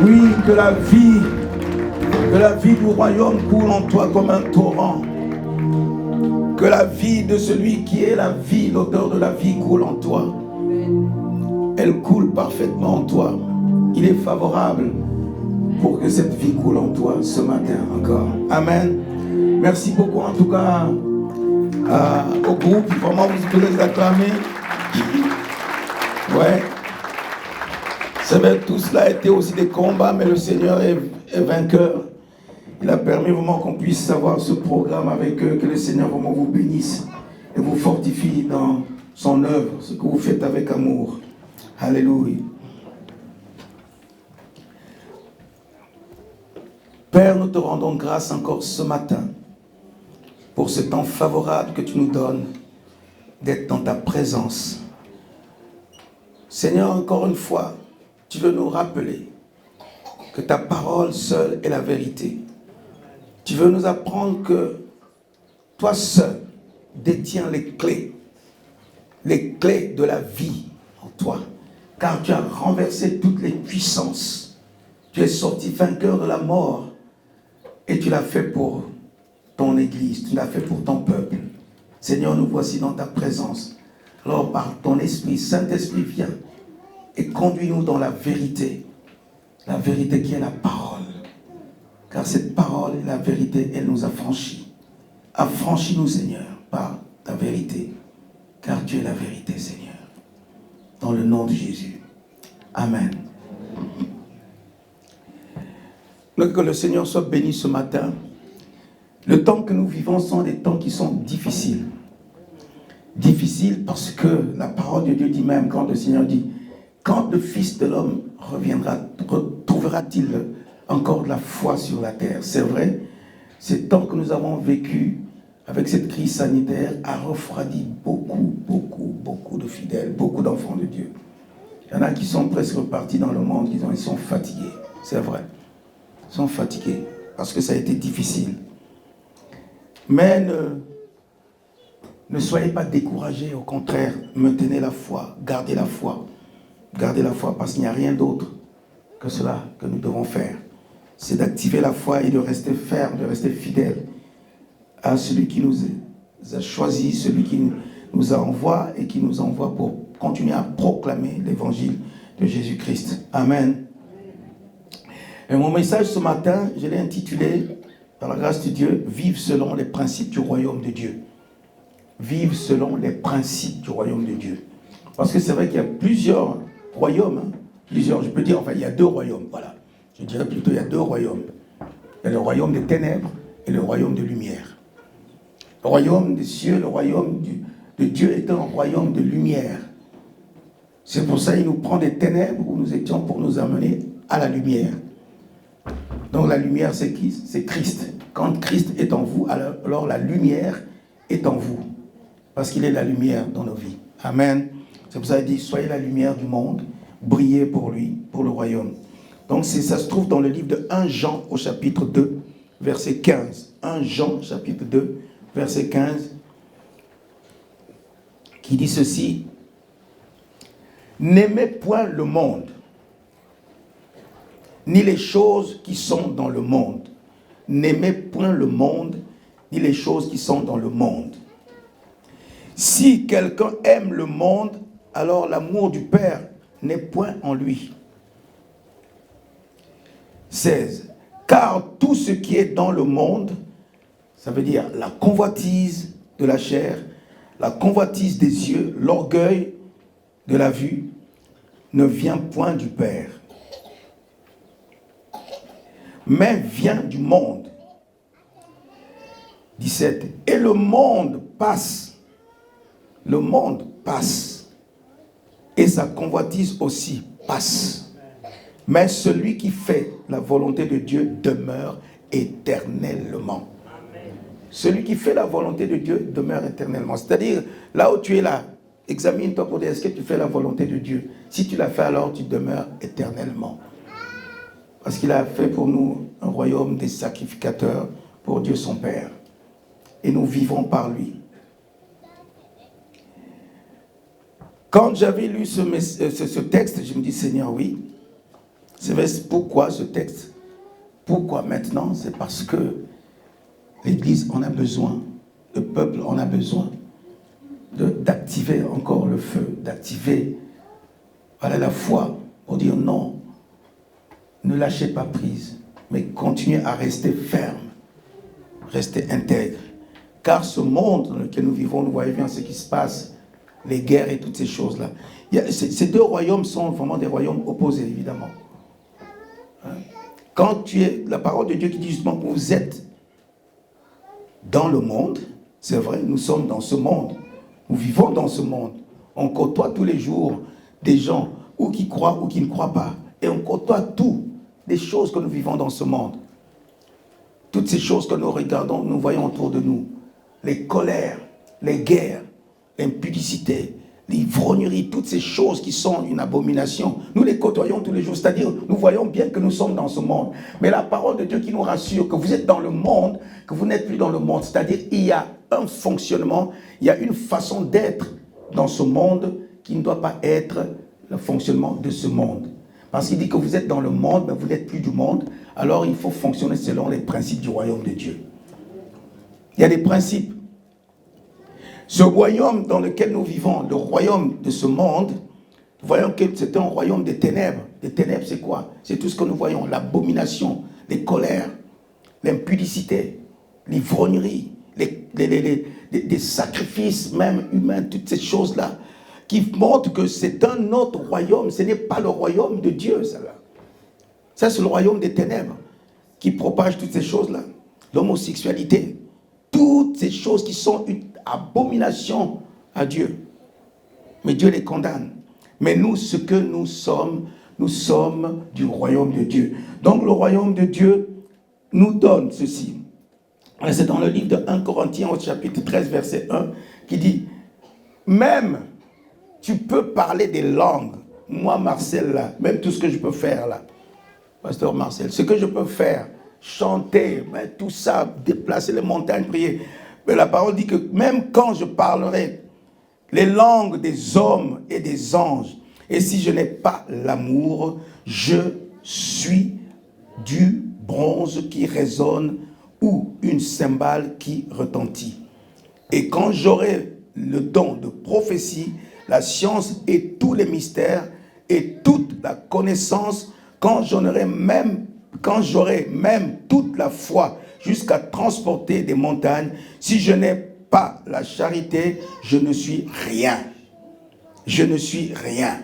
Oui, que la vie du royaume coule en toi comme un torrent. Que la vie de celui qui est la vie, l'auteur de la vie, coule en toi. Elle coule parfaitement en toi. Il est favorable pour que cette vie coule en toi ce matin encore. Amen. Merci beaucoup en tout cas au groupe. Vraiment, vous pouvez les acclamer. Ouais. C'est vrai, tout cela a été aussi des combats, mais le Seigneur est vainqueur. Il a permis vraiment qu'on puisse avoir ce programme avec eux, que le Seigneur vraiment vous bénisse et vous fortifie dans son œuvre, ce que vous faites avec amour. Alléluia. Père, nous te rendons grâce encore ce matin pour ce temps favorable que tu nous donnes d'être dans ta présence. Seigneur, encore une fois, tu veux nous rappeler que ta parole seule est la vérité. Tu veux nous apprendre que toi seul détiens les clés de la vie en toi, car tu as renversé toutes les puissances. Tu es sorti vainqueur de la mort et tu l'as fait pour ton Église, tu l'as fait pour ton peuple. Seigneur, nous voici dans ta présence. Alors par ton Esprit, Saint-Esprit, viens et conduis-nous dans la vérité qui est la parole. Car cette parole et la vérité, elle nous affranchit. Affranchis-nous, Seigneur, par ta vérité, car tu es la vérité, Seigneur. Dans le nom de Jésus. Amen. Donc, que le Seigneur soit béni ce matin. Le temps que nous vivons sont des temps qui sont difficiles. Difficiles parce que la parole de Dieu dit même, quand le Seigneur dit, quand le Fils de l'homme reviendra, retrouvera-t-il encore de la foi sur la terre? C'est vrai, ces temps que nous avons vécu avec cette crise sanitaire a refroidi beaucoup de fidèles, beaucoup d'enfants de Dieu. Il y en a qui sont presque repartis dans le monde, ils sont fatigués, c'est vrai. Ils sont fatigués parce que ça a été difficile. Mais ne soyez pas découragés, au contraire, maintenez la foi, gardez la foi. Gardez la foi parce qu'il n'y a rien d'autre que cela que nous devons faire. C'est d'activer la foi et de rester ferme, de rester fidèle à celui qui nous a choisis, celui qui nous envoie et qui nous envoie pour continuer à proclamer l'évangile de Jésus-Christ. Amen. Et mon message ce matin, je l'ai intitulé, par la grâce de Dieu, « Vive selon les principes du royaume de Dieu ». Vive selon les principes du royaume de Dieu. Parce que c'est vrai qu'il y a plusieurs royaumes, plusieurs, je peux dire, enfin, il y a deux royaumes, voilà. Je dirais plutôt, il y a deux royaumes. Il y a le royaume des ténèbres et le royaume de lumière. Le royaume des cieux, le royaume de Dieu est un royaume de lumière. C'est pour ça qu'il nous prend des ténèbres où nous étions pour nous amener à la lumière. Donc la lumière, c'est qui? C'est Christ. Quand Christ est en vous, alors la lumière est en vous. Parce qu'il est la lumière dans nos vies. Amen. C'est pour ça qu'il dit, soyez la lumière du monde, brillez pour lui, pour le royaume. Donc ça se trouve dans le livre de 1 Jean au chapitre 2, verset 15. 1 Jean, chapitre 2, verset 15, qui dit ceci. N'aimez point le monde, ni les choses qui sont dans le monde. N'aimez point le monde, ni les choses qui sont dans le monde. Si quelqu'un aime le monde, alors l'amour du Père n'est point en lui. 16. Car tout ce qui est dans le monde, ça veut dire la convoitise de la chair, la convoitise des yeux, l'orgueil de la vue, ne vient point du Père, mais vient du monde. 17. Et le monde passe, et sa convoitise aussi passe. Mais celui qui fait la volonté de Dieu demeure éternellement. Celui qui fait la volonté de Dieu demeure éternellement. C'est-à-dire, là où tu es là, examine-toi pour dire, est-ce que tu fais la volonté de Dieu? Si tu la fais, alors tu demeures éternellement. Parce qu'il a fait pour nous un royaume des sacrificateurs pour Dieu son Père. Et nous vivons par lui. Quand j'avais lu ce texte, je me dis, Seigneur, oui, c'est pourquoi ce texte? Pourquoi maintenant? C'est parce que l'Église en a besoin, le peuple en a besoin d'activer encore le feu, d'activer la foi pour dire non, ne lâchez pas prise, mais continuez à rester ferme, rester intègre. Car ce monde dans lequel nous vivons, nous voyons bien ce qui se passe, les guerres et toutes ces choses-là. Ces deux royaumes sont vraiment des royaumes opposés, évidemment. Quand tu es, la parole de Dieu qui dit justement que vous êtes dans le monde, c'est vrai, nous sommes dans ce monde, nous vivons dans ce monde, on côtoie tous les jours des gens ou qui croient ou qui ne croient pas, et on côtoie tout, des choses que nous vivons dans ce monde, toutes ces choses que nous regardons, nous voyons autour de nous, les colères, les guerres, l'impudicité, l'ivrognerie, toutes ces choses qui sont une abomination, nous les côtoyons tous les jours, c'est-à-dire nous voyons bien que nous sommes dans ce monde, mais la parole de Dieu qui nous rassure que vous êtes dans le monde, que vous n'êtes plus dans le monde, c'est-à-dire il y a un fonctionnement, il y a une façon d'être dans ce monde qui ne doit pas être le fonctionnement de ce monde. Parce qu'il dit que vous êtes dans le monde, mais vous n'êtes plus du monde, alors il faut fonctionner selon les principes du royaume de Dieu. Il y a des principes. Ce royaume dans lequel nous vivons, le royaume de ce monde, voyons que c'était un royaume des ténèbres. Les ténèbres, c'est quoi? C'est tout ce que nous voyons, l'abomination, les colères, l'impudicité, l'ivrognerie, des sacrifices même humains, toutes ces choses-là, qui montrent que c'est un autre royaume. Ce n'est pas le royaume de Dieu, ça là. Ça, c'est le royaume des ténèbres qui propage toutes ces choses-là. L'homosexualité, toutes ces choses qui sont une abomination à Dieu. Mais Dieu les condamne. Mais nous, ce que nous sommes du royaume de Dieu. Donc le royaume de Dieu nous donne ceci. C'est dans le livre de 1 Corinthiens au chapitre 13, verset 1, qui dit, même tu peux parler des langues. Moi, Marcel, là, même tout ce que je peux faire là, Pasteur Marcel, ce que je peux faire, chanter, tout ça, déplacer les montagnes, prier. Mais la parole dit que même quand je parlerai les langues des hommes et des anges, et si je n'ai pas l'amour, je suis du bronze qui résonne ou une cymbale qui retentit. Et quand j'aurai le don de prophétie, la science et tous les mystères et toute la connaissance, quand j'aurai même toute la foi jusqu'à transporter des montagnes, si je n'ai pas la charité, je ne suis rien. Je ne suis rien.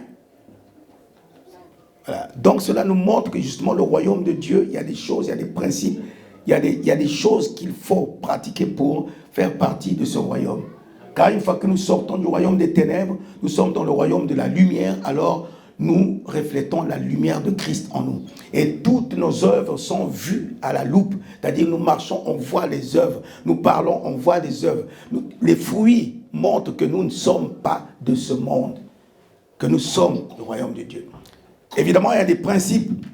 Voilà. Donc cela nous montre que justement le royaume de Dieu, il y a des choses, il y a des principes, il y a des choses qu'il faut pratiquer pour faire partie de ce royaume. Car une fois que nous sortons du royaume des ténèbres, nous sommes dans le royaume de la lumière, alors nous reflétons la lumière de Christ en nous. Et toutes nos œuvres sont vues à la loupe. C'est-à-dire nous marchons, on voit les œuvres. Nous parlons, on voit les œuvres. Les fruits montrent que nous ne sommes pas de ce monde, que nous sommes du royaume de Dieu. Évidemment, il y a des principes.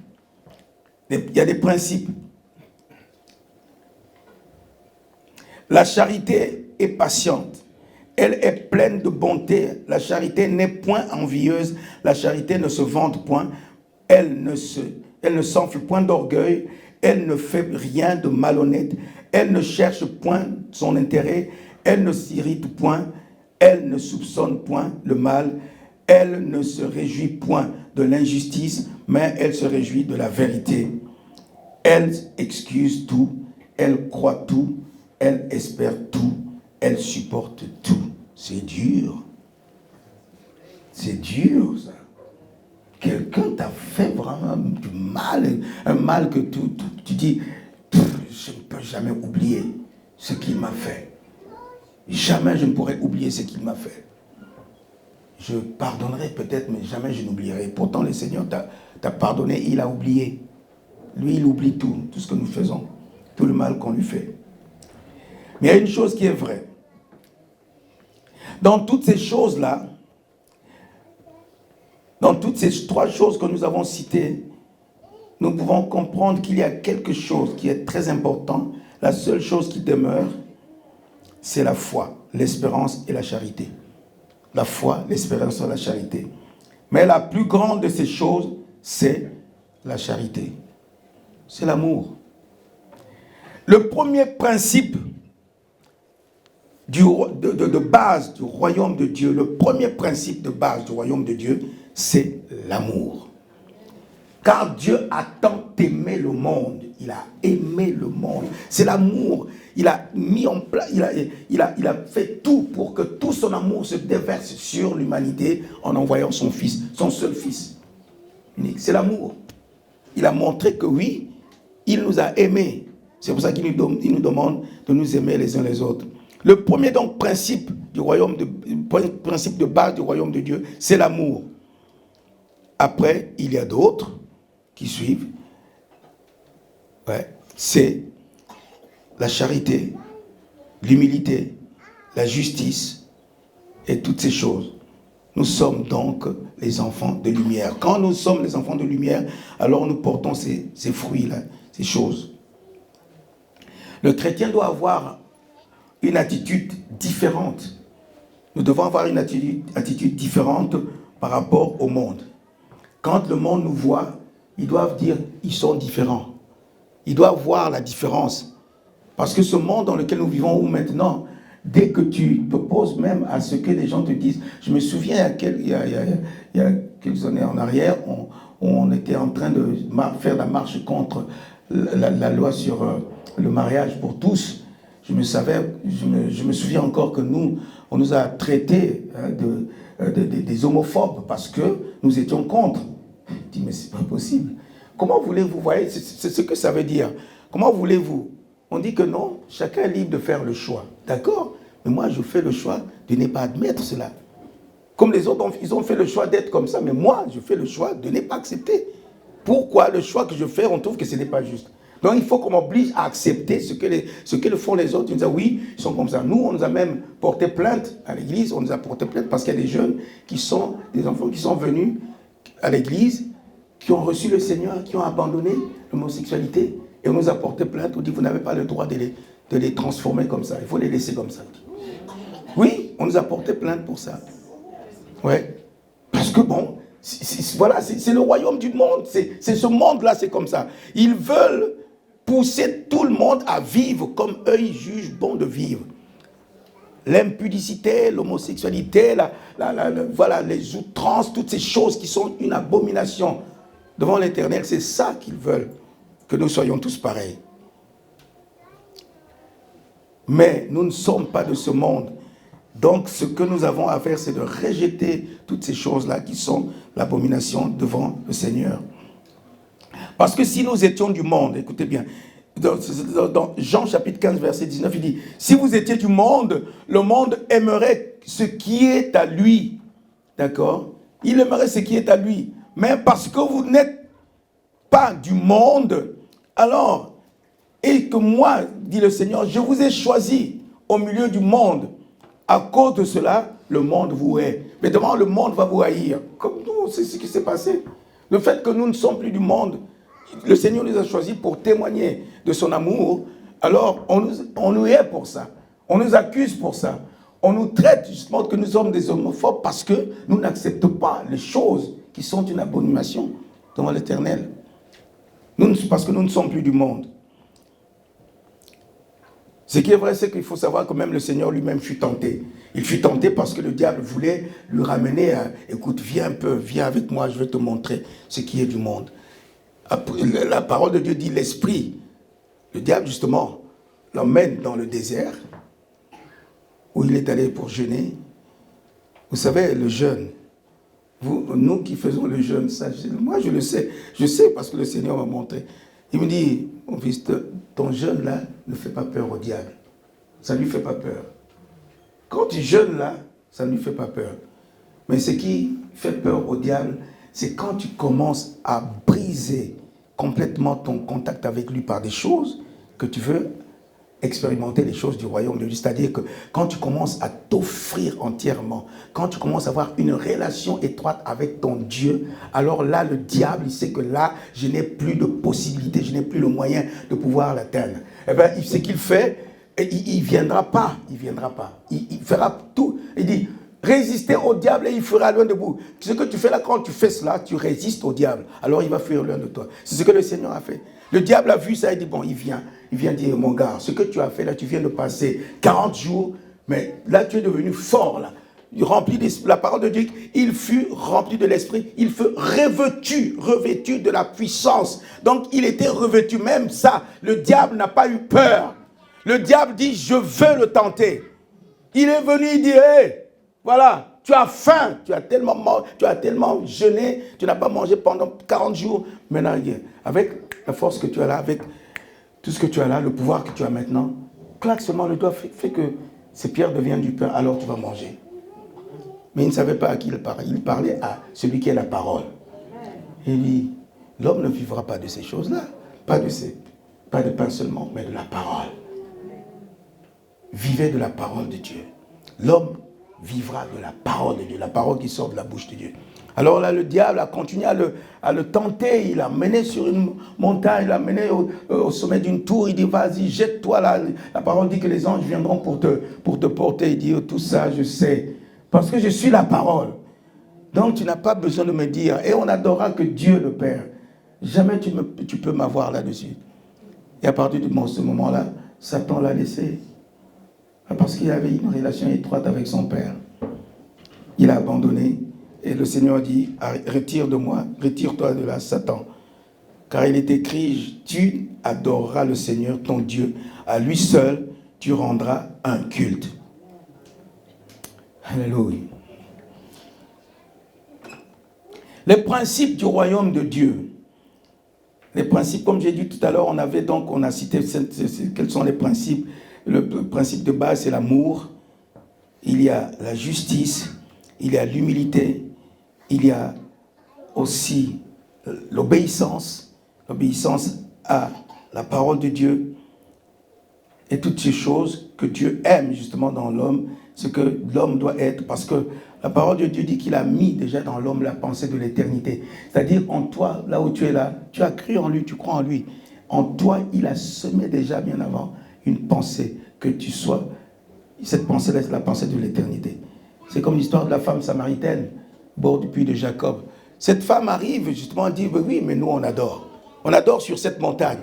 Il y a des principes. La charité est patiente. Elle est pleine de bonté. La charité n'est point envieuse. La charité ne se vante point. Elle ne s'enfle point d'orgueil. Elle ne fait rien de malhonnête. Elle ne cherche point son intérêt. Elle ne s'irrite point. Elle ne soupçonne point le mal. Elle ne se réjouit point de l'injustice, mais elle se réjouit de la vérité. Elle excuse tout. Elle croit tout. Elle espère tout. Elle supporte tout. C'est dur. C'est dur, ça. Quelqu'un t'a fait vraiment du mal, un mal que tu dis, je ne peux jamais oublier ce qu'il m'a fait. Jamais je ne pourrai oublier ce qu'il m'a fait. Je pardonnerai peut-être, mais jamais je n'oublierai. Pourtant, le Seigneur t'a pardonné, il a oublié. Lui, il oublie tout ce que nous faisons, tout le mal qu'on lui fait. Mais il y a une chose qui est vraie. Dans toutes ces choses-là, dans toutes ces trois choses que nous avons citées, nous pouvons comprendre qu'il y a quelque chose qui est très important. La seule chose qui demeure, c'est la foi, l'espérance et la charité. La foi, l'espérance et la charité. Mais la plus grande de ces choses, c'est la charité. C'est l'amour. Le premier principe de base du royaume de Dieu, le premier principe de base du royaume de Dieu, c'est l'amour. Car Dieu a tant aimé le monde, il a aimé le monde. C'est l'amour. Il a mis en place, il a fait tout pour que tout son amour se déverse sur l'humanité en envoyant son fils, son seul fils unique. C'est l'amour. Il a montré que oui, il nous a aimés. C'est pour ça qu'il nous demande de nous aimer les uns les autres. Le premier donc principe de base du royaume de Dieu, c'est l'amour. Après, il y a d'autres qui suivent. C'est la charité, l'humilité, la justice et toutes ces choses. Nous sommes donc les enfants de lumière. Quand nous sommes les enfants de lumière, alors nous portons ces fruits-là, ces choses. Le chrétien doit avoir une attitude différente. Nous devons avoir une attitude différente par rapport au monde. Quand le monde nous voit, ils doivent dire ils sont différents. Ils doivent voir la différence. Parce que ce monde dans lequel nous vivons, où maintenant, dès que tu t'opposes même à ce que les gens te disent. Je me souviens, il y a quelques années en arrière, on était en train de faire la marche contre la loi sur le mariage pour tous. Je me souviens encore que on nous a traités des homophobes parce que nous étions contre. Je dis, mais c'est pas possible. Comment voulez-vous, voyez, c'est ce que ça veut dire. Comment voulez-vous? On dit que non, chacun est libre de faire le choix. D'accord? Mais moi, je fais le choix de ne pas admettre cela. Comme les autres, ils ont fait le choix d'être comme ça, mais moi, je fais le choix de ne pas accepter. Pourquoi le choix que je fais, on trouve que ce n'est pas juste. Donc, il faut qu'on m'oblige à accepter ce que font les autres. Ils disent, oui, ils sont comme ça. Nous, on nous a même porté plainte à l'église. On nous a porté plainte parce qu'il y a des jeunes des enfants qui sont venus à l'église, qui ont reçu le Seigneur, qui ont abandonné l'homosexualité. Et on nous a porté plainte. On dit, vous n'avez pas le droit de les transformer comme ça. Il faut les laisser comme ça. Oui, on nous a porté plainte pour ça. Ouais. Parce que bon, voilà, c'est le royaume du monde. C'est ce monde-là, c'est comme ça. Ils veulent pousser tout le monde à vivre comme eux, ils jugent bon de vivre. L'impudicité, l'homosexualité, voilà, les outrances, toutes ces choses qui sont une abomination devant l'Éternel, c'est ça qu'ils veulent, que nous soyons tous pareils. Mais nous ne sommes pas de ce monde. Donc, ce que nous avons à faire, c'est de rejeter toutes ces choses-là qui sont l'abomination devant le Seigneur. Parce que si nous étions du monde, écoutez bien, dans Jean chapitre 15, verset 19, il dit, si vous étiez du monde, le monde aimerait ce qui est à lui. D'accord? Il aimerait ce qui est à lui. Mais parce que vous n'êtes pas du monde, alors, et que moi, dit le Seigneur, je vous ai choisi au milieu du monde. À cause de cela, le monde vous hait. Mais devant le monde va vous haïr. Comme nous, c'est ce qui s'est passé. Le fait que nous ne sommes plus du monde, le Seigneur nous a choisis pour témoigner de son amour. Alors, on nous hait pour ça. On nous accuse pour ça. On nous traite justement que nous sommes des homophobes parce que nous n'acceptons pas les choses qui sont une abomination devant l'Éternel. Parce que nous ne sommes plus du monde. Ce qui est vrai, c'est qu'il faut savoir que même le Seigneur lui-même fut tenté. Il fut tenté parce que le diable voulait lui ramener à, écoute, viens un peu, viens avec moi, je vais te montrer ce qui est du monde. La parole de Dieu dit l'esprit. Le diable, justement, l'emmène dans le désert, où il est allé pour jeûner. Vous savez, le jeûne, nous qui faisons le jeûne, ça, moi je le sais, je sais parce que le Seigneur m'a montré. Il me dit, mon fils, ton jeûne là ne fait pas peur au diable. Ça ne lui fait pas peur. Quand tu jeûnes là, ça ne lui fait pas peur. Mais ce qui fait peur au diable, c'est quand tu commences à briser complètement ton contact avec lui par des choses que tu veux expérimenter les choses du royaume de Dieu. C'est-à-dire que quand tu commences à t'offrir entièrement, quand tu commences à avoir une relation étroite avec ton Dieu, alors là, le diable, il sait que là, je n'ai plus de possibilité, je n'ai plus le moyen de pouvoir l'atteindre. Eh bien, ce qu'il fait, il ne viendra pas, il fera tout. Il dit, résistez au diable et il fera loin de vous. Ce que tu fais là, quand tu fais cela, tu résistes au diable. Alors il va fuir loin de toi. C'est ce que le Seigneur a fait. Le diable a vu ça et dit, bon, il vient dire, mon gars, ce que tu as fait là, tu viens de passer 40 jours, mais là tu es devenu fort là. Rempli de la parole de Dieu, il fut rempli de l'esprit, il fut revêtu de la puissance. Donc il était revêtu, même ça, le diable n'a pas eu peur. Le diable dit, je veux le tenter. Il est venu, il dit, hey, voilà, tu as faim, tu as tellement jeûné, tu n'as pas mangé pendant 40 jours. Maintenant, avec la force que tu as là, avec tout ce que tu as là, le pouvoir que tu as maintenant, claque seulement le doigt, fait que ces pierres deviennent du pain, alors tu vas manger. Mais il ne savait pas à qui il parlait. Il parlait à celui qui est la parole. Et il dit, l'homme ne vivra pas de ces choses-là, pas de pain seulement, mais de la parole. Vivez de la parole de Dieu. L'homme vivra de la parole de Dieu, la parole qui sort de la bouche de Dieu. Alors là, le diable a continué à le tenter. Il l'a mené sur une montagne, il l'a mené au sommet d'une tour. Il dit, vas-y, jette-toi là. La parole dit que les anges viendront pour te porter. Il dit, oh, tout ça, je sais. Parce que je suis la parole. Donc, tu n'as pas besoin de me dire. Et on adorera que Dieu le Père. Jamais tu peux m'avoir là-dessus. Et à partir de ce moment-là, Satan l'a laissé. Parce qu'il avait une relation étroite avec son père. Il a abandonné. Et le Seigneur dit, retire de moi, retire-toi de là, Satan. Car il est écrit, tu adoreras le Seigneur, ton Dieu. À lui seul, tu rendras un culte. Alléluia. Les principes du royaume de Dieu. Les principes, comme j'ai dit tout à l'heure, on a cité quels sont les principes. Le principe de base, c'est l'amour. Il y a la justice. Il y a l'humilité. Il y a aussi l'obéissance à la parole de Dieu et toutes ces choses que Dieu aime justement dans l'homme, ce que l'homme doit être, parce que la parole de Dieu dit qu'il a mis déjà dans l'homme la pensée de l'éternité. C'est-à-dire en toi, là où tu es là, tu as cru en lui, tu crois en lui. En toi, il a semé déjà bien avant une pensée, que tu sois, cette pensée-là, c'est la pensée de l'éternité. C'est comme l'histoire de la femme samaritaine, bord du puits de Jacob. Cette femme arrive justement, dit, oui, mais nous on adore. On adore sur cette montagne.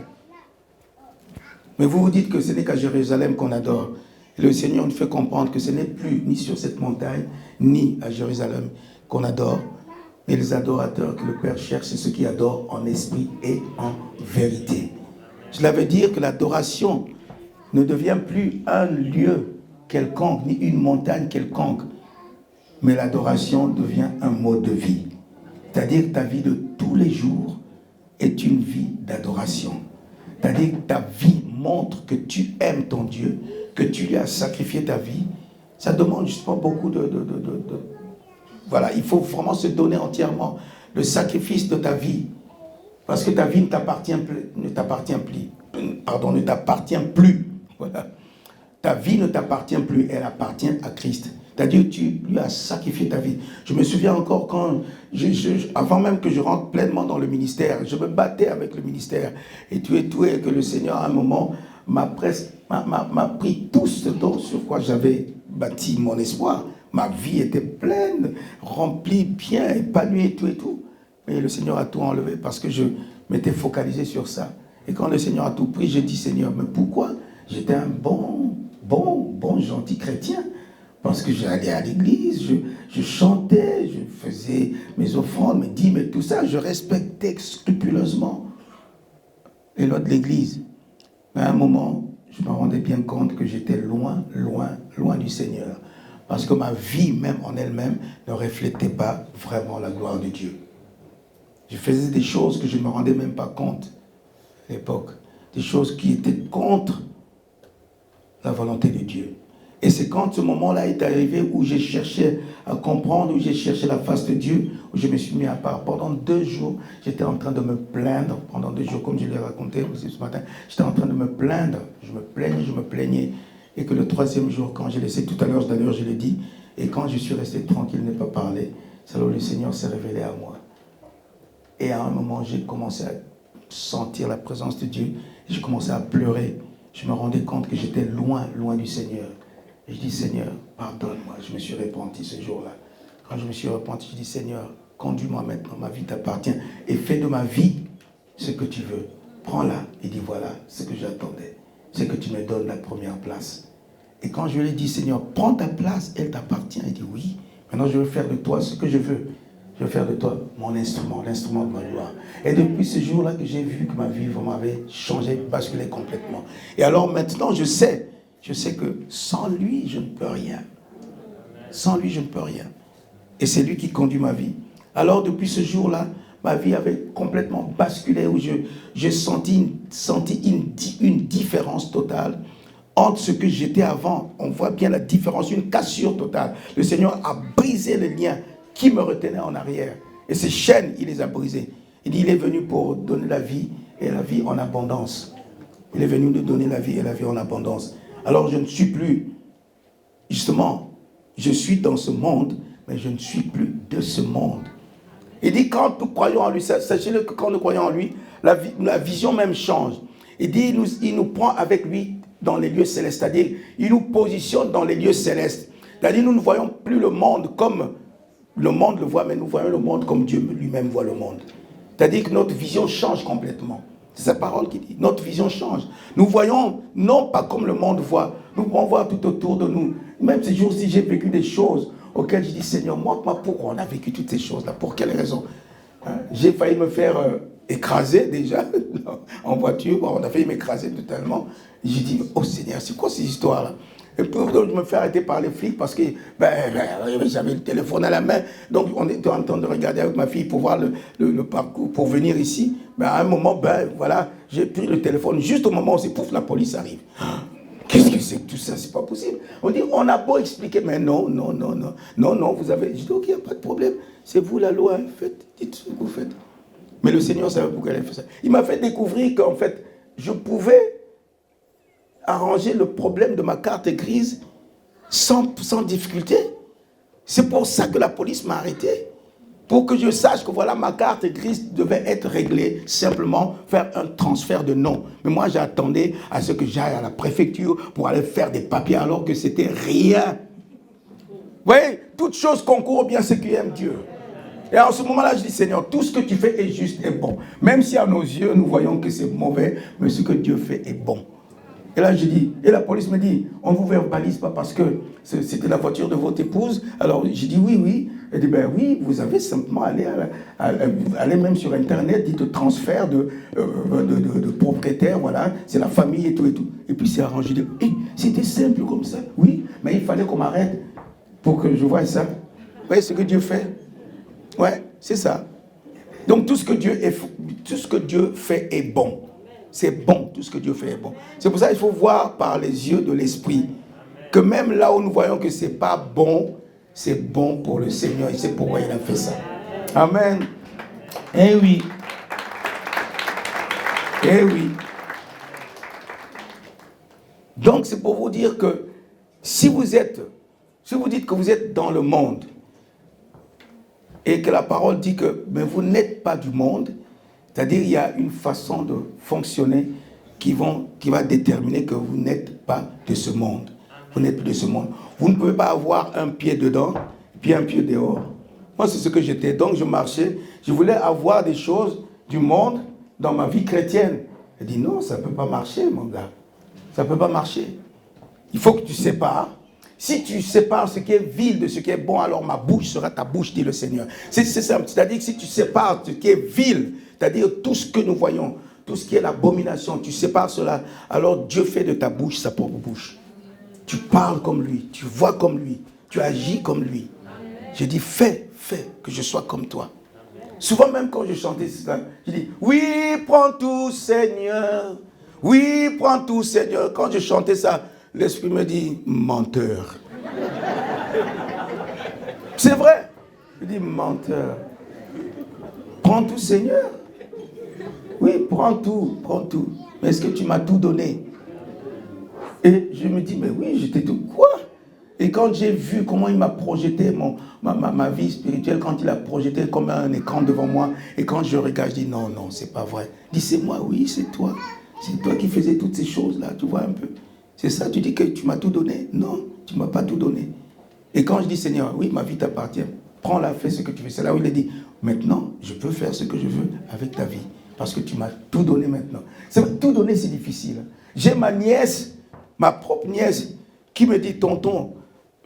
Mais vous vous dites que ce n'est qu'à Jérusalem qu'on adore. Et le Seigneur nous fait comprendre que ce n'est plus ni sur cette montagne, ni à Jérusalem qu'on adore. Mais les adorateurs que le Père cherche, c'est ceux qui adorent en esprit et en vérité. Cela veut dire que l'adoration ne devient plus un lieu quelconque, ni une montagne quelconque. Mais l'adoration devient un mode de vie. C'est-à-dire que ta vie de tous les jours est une vie d'adoration. C'est-à-dire que ta vie montre que tu aimes ton Dieu, que tu lui as sacrifié ta vie. Ça demande justement beaucoup Voilà, il faut vraiment se donner entièrement le sacrifice de ta vie. Parce que ta vie ne t'appartient plus. Voilà. Ta vie ne t'appartient plus, elle appartient à Christ. C'est-à-dire que tu lui as sacrifié ta vie. Je me souviens encore quand, avant même que je rentre pleinement dans le ministère, je me battais avec le ministère. Et que le Seigneur, à un moment, m'a pris tout ce sur quoi j'avais bâti mon espoir. Ma vie était pleine, remplie, bien, épanouie et tout. Mais le Seigneur a tout enlevé parce que je m'étais focalisé sur ça. Et quand le Seigneur a tout pris, j'ai dit, Seigneur, mais pourquoi? J'étais un bon, gentil chrétien. Parce que j'allais à l'église, je chantais, je faisais mes offrandes, mes dîmes et tout ça. Je respectais scrupuleusement les lois de l'église. Mais à un moment, je me rendais bien compte que j'étais loin du Seigneur. Parce que ma vie, même en elle-même, ne reflétait pas vraiment la gloire de Dieu. Je faisais des choses que je ne me rendais même pas compte à l'époque. Des choses qui étaient contre la volonté de Dieu. Et c'est quand ce moment-là est arrivé où j'ai cherché à comprendre, où j'ai cherché la face de Dieu, où je me suis mis à part. Pendant 2 jours, j'étais en train de me plaindre. Pendant 2 jours, comme je l'ai raconté aussi ce matin, j'étais en train de me plaindre. Je me plaignais. Et que le 3e jour, quand j'ai laissé tout à l'heure, d'ailleurs je l'ai dit, et quand je suis resté tranquille, ne pas parler, c'est là où le Seigneur s'est révélé à moi. Et à un moment, j'ai commencé à sentir la présence de Dieu. Et j'ai commencé à pleurer. Je me rendais compte que j'étais loin du Seigneur. Et je dis, Seigneur, pardonne-moi. Je me suis repenti ce jour-là. Quand je me suis repenti, je dis, Seigneur, conduis-moi maintenant, ma vie t'appartient. Et fais de ma vie ce que tu veux. Prends-la et dis, voilà ce que j'attendais. C'est que tu me donnes la première place. Et quand je lui ai dit, Seigneur, prends ta place, elle t'appartient. Il dit, oui, maintenant je veux faire de toi ce que je veux. Je veux faire de toi mon instrument, l'instrument de ma gloire. Et depuis ce jour-là que j'ai vu que ma vie vraiment avait changé, basculé complètement. Et alors maintenant, je sais que sans lui, je ne peux rien. Sans lui, je ne peux rien. Et c'est lui qui conduit ma vie. Alors depuis ce jour-là, ma vie avait complètement basculé, où j'ai senti une différence totale entre ce que j'étais avant. On voit bien la différence, une cassure totale. Le Seigneur a brisé les liens qui me retenaient en arrière. Et ces chaînes, il les a brisées. Il dit, il est venu pour donner la vie et la vie en abondance. Il est venu nous donner la vie et la vie en abondance. Alors je ne suis plus, justement, je suis dans ce monde, mais je ne suis plus de ce monde. Il dit, quand nous croyons en lui, sachez-le que quand nous croyons en lui, la vision même change. Il dit, il nous prend avec lui dans les lieux célestes, c'est-à-dire, il nous positionne dans les lieux célestes. C'est-à-dire, nous ne voyons plus le monde comme le monde le voit, mais nous voyons le monde comme Dieu lui-même voit le monde. C'est-à-dire que notre vision change complètement. C'est sa parole qui dit. Notre vision change. Nous voyons, non pas comme le monde voit. Nous pouvons voir tout autour de nous. Même ces jours-ci, j'ai vécu des choses auxquelles je dis, Seigneur, montre-moi pourquoi on a vécu toutes ces choses-là. Pour quelle raison? J'ai failli me faire écraser déjà en voiture. Bon, on a failli m'écraser totalement. J'ai dit, oh Seigneur, c'est quoi ces histoires-là? Et puis, je me fais arrêter par les flics parce que j'avais le téléphone à la main. Donc, on était en train de regarder avec ma fille pour voir le parcours, pour venir ici. Mais à un moment, voilà, j'ai pris le téléphone. Juste au moment où c'est pouf, la police arrive. Qu'est-ce que c'est que tout ça? C'est pas possible. On dit, on a beau expliquer, mais non, vous avez... Je dis, ok, il n'y a pas de problème. C'est vous la loi, faites, dites ce que vous faites. Mais le Seigneur savait pourquoi il a fait ça. Il m'a fait découvrir qu'en fait, je pouvais arranger le problème de ma carte grise sans difficulté. C'est pour ça que la police m'a arrêté. Pour que je sache que voilà, ma carte grise devait être réglée, simplement faire un transfert de nom. Mais moi, j'attendais à ce que j'aille à la préfecture pour aller faire des papiers alors que c'était rien. Vous voyez, toute chose concourt au bien ceux qui aiment Dieu. Et en ce moment-là, je dis, Seigneur, tout ce que tu fais est juste et bon. Même si à nos yeux, nous voyons que c'est mauvais, mais ce que Dieu fait est bon. Et là, je dis, et la police me dit, on ne vous verbalise pas parce que c'était la voiture de votre épouse. Alors, j'ai dit, oui. Elle dit, ben oui, vous avez simplement aller même sur Internet, dites transfert de propriétaire, voilà, c'est la famille et tout. Et puis, c'est arrangé. Je dis, c'était simple comme ça. Oui, mais il fallait qu'on m'arrête pour que je voie ça. Vous voyez ce que Dieu fait? Ouais, c'est ça. Donc, tout ce que Dieu fait est bon. C'est bon, tout ce que Dieu fait est bon. C'est pour ça qu'il faut voir par les yeux de l'esprit que même là où nous voyons que ce n'est pas bon, c'est bon pour le Seigneur et c'est pourquoi il a fait ça. Amen. Eh oui. Eh oui. Donc c'est pour vous dire que si vous dites que vous êtes dans le monde et que la parole dit que mais vous n'êtes pas du monde, c'est-à-dire il y a une façon de fonctionner qui va déterminer que vous n'êtes pas de ce monde. Vous n'êtes plus de ce monde. Vous ne pouvez pas avoir un pied dedans, puis un pied dehors. Moi, c'est ce que j'étais. Donc, je marchais. Je voulais avoir des choses du monde dans ma vie chrétienne. Elle dit, non, ça ne peut pas marcher, mon gars. Ça ne peut pas marcher. Il faut que tu sépares. Si tu sépares ce qui est vil de ce qui est bon, alors ma bouche sera ta bouche, dit le Seigneur. C'est simple. C'est-à-dire que si tu sépares ce qui est vil, c'est-à-dire tout ce que nous voyons, tout ce qui est l'abomination, tu sépares cela, alors Dieu fait de ta bouche sa propre bouche. Tu parles comme lui, tu vois comme lui, tu agis comme lui. Je dis, fais que je sois comme toi. Souvent même quand je chantais cela, je dis, oui, prends tout Seigneur. Oui, prends tout Seigneur. Quand je chantais ça, l'Esprit me dit, menteur. C'est vrai. Je dis, menteur. Prends tout Seigneur. Oui, prends tout. Mais est-ce que tu m'as tout donné? Et je me dis, mais oui, j'étais tout quoi? Et quand j'ai vu comment il m'a projeté ma vie spirituelle, quand il a projeté comme un écran devant moi, et quand je regarde, je dis, non, c'est pas vrai. Il dit, c'est moi, oui, c'est toi. C'est toi qui faisais toutes ces choses-là, tu vois un peu. C'est ça, tu dis que tu m'as tout donné? Non, tu ne m'as pas tout donné. Et quand je dis, Seigneur, oui, ma vie t'appartient, prends-la, fais ce que tu veux. C'est là où il a dit, maintenant, je peux faire ce que je veux avec ta vie. Parce que tu m'as tout donné maintenant. Tout donner, c'est difficile. J'ai ma nièce, ma propre nièce, qui me dit, tonton,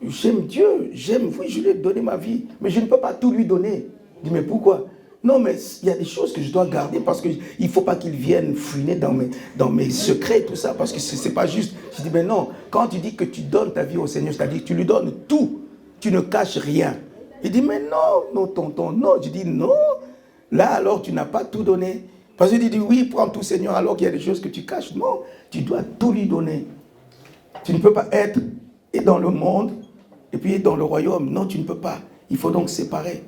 j'aime Dieu, oui, je lui ai donné ma vie, mais je ne peux pas tout lui donner. Je dis, mais pourquoi? Non, mais il y a des choses que je dois garder parce qu'il ne faut pas qu'il vienne fouiner dans mes secrets, tout ça, parce que ce n'est pas juste. Je dis, mais non, quand tu dis que tu donnes ta vie au Seigneur, c'est-à-dire que tu lui donnes tout, tu ne caches rien. Il dit, mais non, tonton, non. Je dis, non, là alors tu n'as pas tout donné. Parce qu'il dit, oui, prends tout Seigneur, alors qu'il y a des choses que tu caches. Non, tu dois tout lui donner. Tu ne peux pas être et dans le monde et puis dans le royaume. Non, tu ne peux pas. Il faut donc séparer.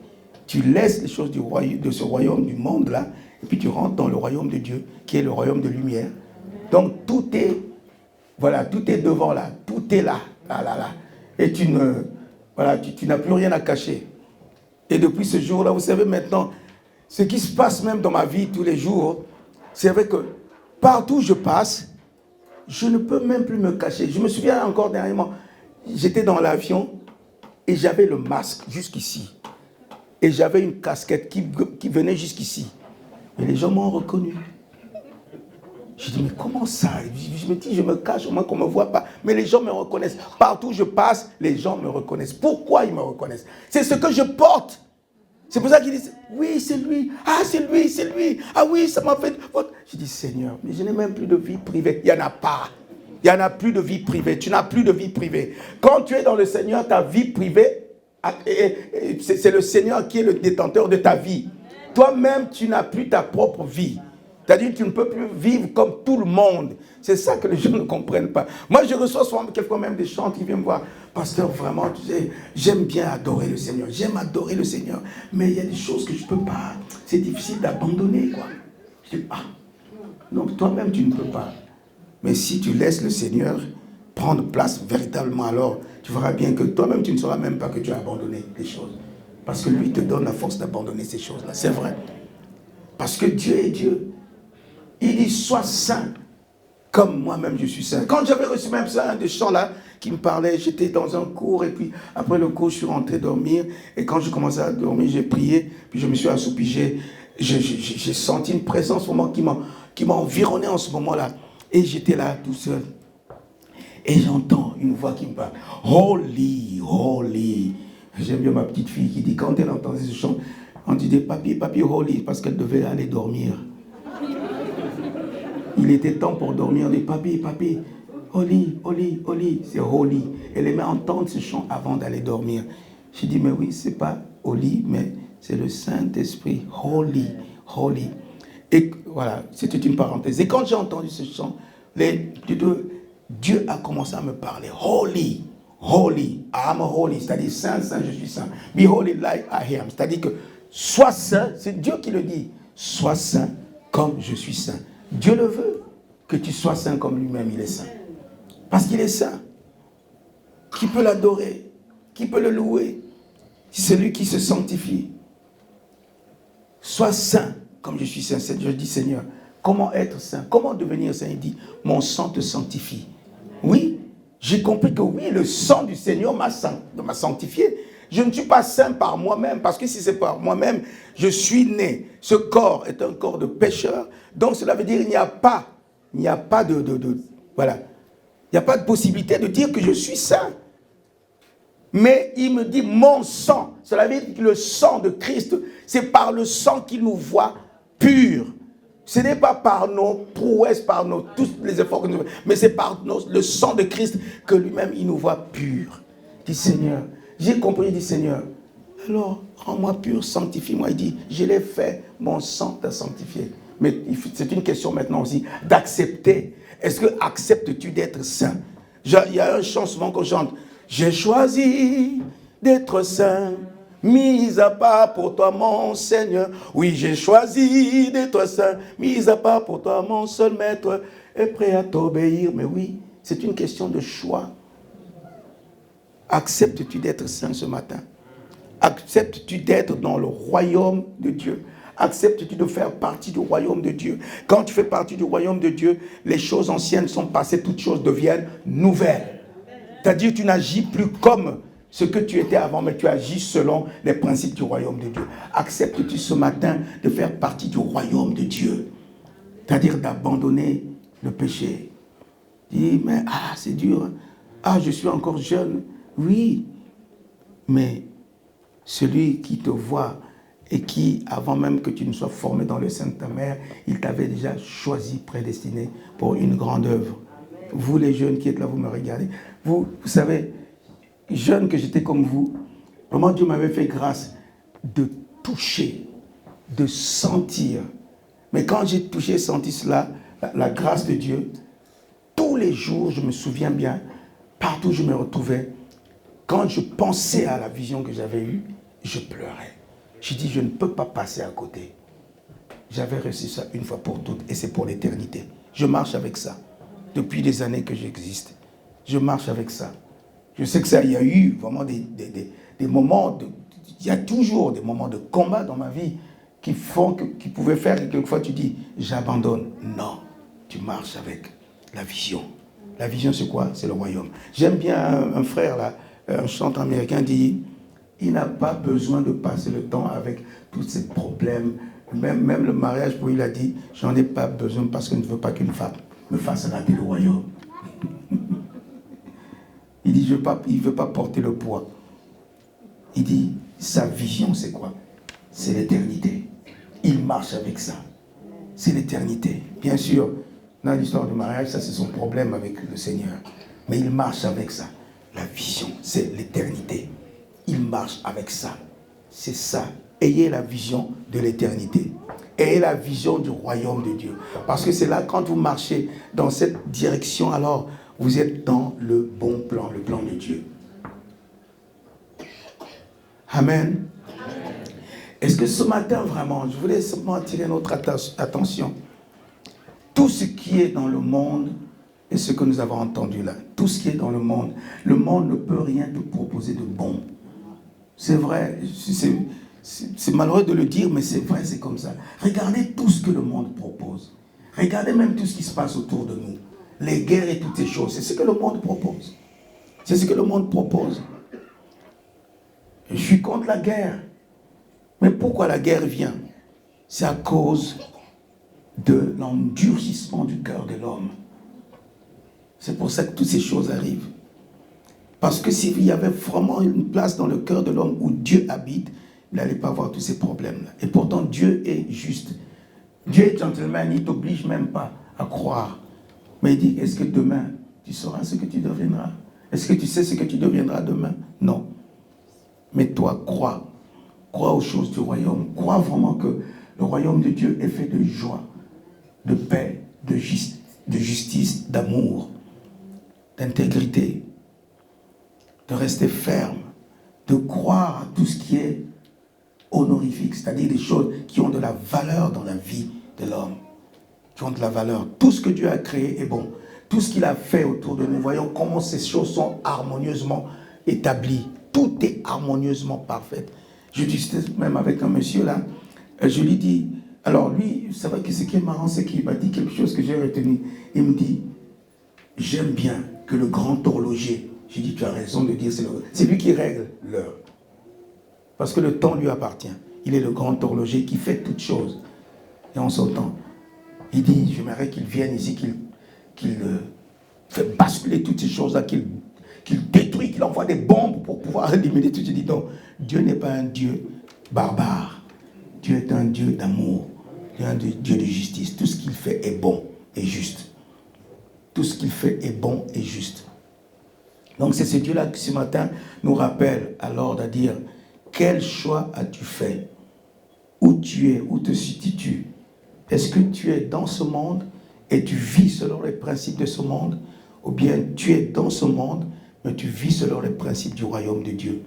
Tu laisses les choses de ce royaume, du monde-là, et puis tu rentres dans le royaume de Dieu, qui est le royaume de lumière. Donc tout est, voilà, tout est devant là, tout est là. Et tu n'as plus rien à cacher. Et depuis ce jour-là, vous savez maintenant, ce qui se passe même dans ma vie tous les jours, c'est vrai que partout où je passe, je ne peux même plus me cacher. Je me souviens encore dernièrement, j'étais dans l'avion et j'avais le masque jusqu'ici. Et j'avais une casquette qui venait jusqu'ici. Et les gens m'ont reconnu. Je dis, mais comment ça? Je me dis, je me cache, au moins qu'on ne me voit pas. Mais les gens me reconnaissent. Partout où je passe, les gens me reconnaissent. Pourquoi ils me reconnaissent? C'est ce que je porte. C'est pour ça qu'ils disent, oui, c'est lui. Ah, c'est lui, c'est lui. Ah oui, ça m'a fait... Je dis, Seigneur, mais je n'ai même plus de vie privée. Il n'y en a pas. Il n'y en a plus de vie privée. Tu n'as plus de vie privée. Quand tu es dans le Seigneur, ta vie privée, c'est le Seigneur qui est le détenteur de ta vie. Toi-même, tu n'as plus ta propre vie. C'est-à-dire que tu ne peux plus vivre comme tout le monde. C'est ça que les gens ne comprennent pas. Moi, je reçois souvent quelquefois même des chants qui viennent me voir. Pasteur, vraiment, tu sais, j'aime bien adorer le Seigneur. J'aime adorer le Seigneur. Mais il y a des choses que je ne peux pas. C'est difficile d'abandonner, quoi. Je dis, ah, non, toi-même, tu ne peux pas. Mais si tu laisses le Seigneur prendre place véritablement, alors tu verras bien que toi-même, tu ne sauras même pas que tu as abandonné des choses. Parce que lui te donne la force d'abandonner ces choses-là. C'est vrai. Parce que Dieu est Dieu. Il dit, sois saint, comme moi-même je suis saint. Quand j'avais reçu même ça, un des chants là, qui me parlait, j'étais dans un cours, et puis après le cours, je suis rentré dormir, et quand je commençais à dormir, j'ai prié, puis je me suis assoupi, j'ai senti une présence vraiment qui m'a environné en ce moment-là. Et j'étais là tout seul. Et j'entends une voix qui me parle. Holy, holy. J'aime bien ma petite fille qui dit, quand elle entendait ce chant, on disait, papi, holy, parce qu'elle devait aller dormir. Il était temps pour dormir. On dit, papi, holy, holy, holy. C'est holy. Elle aimait entendre ce chant avant d'aller dormir. J'ai dit, mais oui, c'est pas holy, mais c'est le Saint-Esprit. Holy, holy. Et voilà, c'était une parenthèse. Et quand j'ai entendu ce chant, Dieu a commencé à me parler. Holy, holy, I'm holy. C'est-à-dire, saint, je suis saint. Be holy like I am. C'est-à-dire que, sois saint, c'est Dieu qui le dit. Sois saint comme je suis saint. Dieu le veut, que tu sois saint comme lui-même, il est saint. Parce qu'il est saint. Qui peut l'adorer? Qui peut le louer? C'est celui qui se sanctifie. Sois saint comme je suis saint. Je dis, Seigneur, comment être saint? Comment devenir saint? Il dit, mon sang te sanctifie. Oui, j'ai compris que oui, le sang du Seigneur m'a sanctifié. Je ne suis pas saint par moi-même, parce que si c'est par moi-même, je suis né. Ce corps est un corps de pécheur. Donc cela veut dire qu'il n'y a pas voilà. Il n'y a pas de possibilité de dire que je suis saint. Mais il me dit mon sang. Cela veut dire que le sang de Christ, c'est par le sang qu'il nous voit purs. Ce n'est pas par nos prouesses, par tous les efforts que nous faisons, mais c'est par le sang de Christ que lui-même, il nous voit purs. Il dit, Seigneur, j'ai compris, il dit, Seigneur, alors rends-moi pur, sanctifie-moi. Il dit, je l'ai fait, mon sang t'a sanctifié. Mais c'est une question maintenant aussi d'accepter. Est-ce que acceptes-tu d'être saint? Il y a un chant souvent qu'on chante. J'ai choisi d'être saint, mis à part pour toi mon Seigneur. Oui, j'ai choisi d'être saint, mis à part pour toi mon seul maître, et prêt à t'obéir. Mais oui, c'est une question de choix. Acceptes-tu d'être saint ce matin? Acceptes-tu d'être dans le royaume de Dieu? Acceptes-tu de faire partie du royaume de Dieu? Quand tu fais partie du royaume de Dieu, les choses anciennes sont passées, toutes choses deviennent nouvelles. C'est-à-dire que tu n'agis plus comme ce que tu étais avant, mais tu agis selon les principes du royaume de Dieu. Acceptes-tu ce matin de faire partie du royaume de Dieu? C'est-à-dire d'abandonner le péché. Dis, mais c'est dur. Je suis encore jeune. Oui, mais celui qui te voit et qui, avant même que tu ne sois formé dans le sein de ta mère, il t'avait déjà choisi, prédestiné pour une grande œuvre. Vous les jeunes qui êtes là, vous me regardez. Vous savez, jeune que j'étais comme vous, vraiment Dieu m'avait fait grâce de toucher, de sentir. Mais quand j'ai touché et senti cela, la grâce de Dieu, tous les jours, je me souviens bien, partout où je me retrouvais, quand je pensais à la vision que j'avais eue, je pleurais. Je dis, je ne peux pas passer à côté. J'avais reçu ça une fois pour toutes et c'est pour l'éternité. Je marche avec ça. Depuis des années que j'existe, je marche avec ça. Je sais que ça, il y a eu vraiment des moments, il y a toujours des moments de combat dans ma vie qui pouvaient faire que quelquefois tu dis, j'abandonne. Non, tu marches avec la vision. La vision, c'est quoi? C'est le royaume. J'aime bien un frère, là, un chanteur américain dit, il n'a pas besoin de passer le temps avec tous ces problèmes Même le mariage, pour il a dit, j'en ai pas besoin parce que je ne veux pas qu'une femme me fasse rater le royaume. Il dit, il ne veut pas porter le poids. Il dit, sa vision, c'est quoi? C'est l'éternité. Il marche avec ça. C'est l'éternité. Bien sûr, dans l'histoire du mariage, ça c'est son problème avec le Seigneur. Mais il marche avec ça. La vision, c'est l'éternité. Il marche avec ça. C'est ça. Ayez la vision de l'éternité. Ayez la vision du royaume de Dieu. Parce que c'est là, quand vous marchez dans cette direction, alors vous êtes dans le bon plan, le plan de Dieu. Amen. Est-ce que ce matin, vraiment, je voulais simplement attirer notre attention. Tout ce qui est dans le monde, et ce que nous avons entendu là, tout ce qui est dans le monde ne peut rien te proposer de bon. C'est vrai, c'est malheureux de le dire, mais c'est vrai, c'est comme ça. Regardez tout ce que le monde propose. Regardez même tout ce qui se passe autour de nous. Les guerres et toutes ces choses, c'est ce que le monde propose. C'est ce que le monde propose. Je suis contre la guerre. Mais pourquoi la guerre vient? C'est à cause de l'endurcissement du cœur de l'homme. C'est pour ça que toutes ces choses arrivent. Parce que s'il y avait vraiment une place dans le cœur de l'homme où Dieu habite, il n'allait pas avoir tous ces problèmes-là. Et pourtant, Dieu est juste. Dieu est gentleman, il ne t'oblige même pas à croire. Mais il dit, est-ce que demain, tu sauras ce que tu deviendras? Est-ce que tu sais ce que tu deviendras demain? Non. Mais toi, crois. Crois aux choses du royaume. Crois vraiment que le royaume de Dieu est fait de joie, de paix, de justice, d'amour, d'intégrité, de rester ferme, de croire à tout ce qui est honorifique, c'est-à-dire des choses qui ont de la valeur dans la vie de l'homme, qui ont de la valeur. Tout ce que Dieu a créé est bon. Tout ce qu'il a fait autour de nous, voyons comment ces choses sont harmonieusement établies. Tout est harmonieusement parfait. Je discutais même avec un monsieur là, je lui dis, alors lui, c'est vrai que ce qui est marrant, c'est qu'il m'a dit quelque chose que j'ai retenu. Il me dit, j'aime bien que le grand horloger, j'ai dit, tu as raison de dire, c'est lui qui règle l'heure. Parce que le temps lui appartient. Il est le grand horloger qui fait toutes choses. Et on s'entend. Il dit, j'aimerais qu'il vienne ici, qu'il fait basculer toutes ces choses-là, qu'il détruit, qu'il envoie des bombes pour pouvoir éliminer tout. Je dis, non, Dieu n'est pas un Dieu barbare. Dieu est un Dieu d'amour. Dieu est un Dieu de justice. Tout ce qu'il fait est bon et juste. Tout ce qu'il fait est bon et juste. Donc c'est ce Dieu-là qui ce matin nous rappelle alors à dire, quel choix as-tu fait? Où tu es? Où te situes-tu? Est-ce que tu es dans ce monde et tu vis selon les principes de ce monde? Ou bien tu es dans ce monde, mais tu vis selon les principes du royaume de Dieu,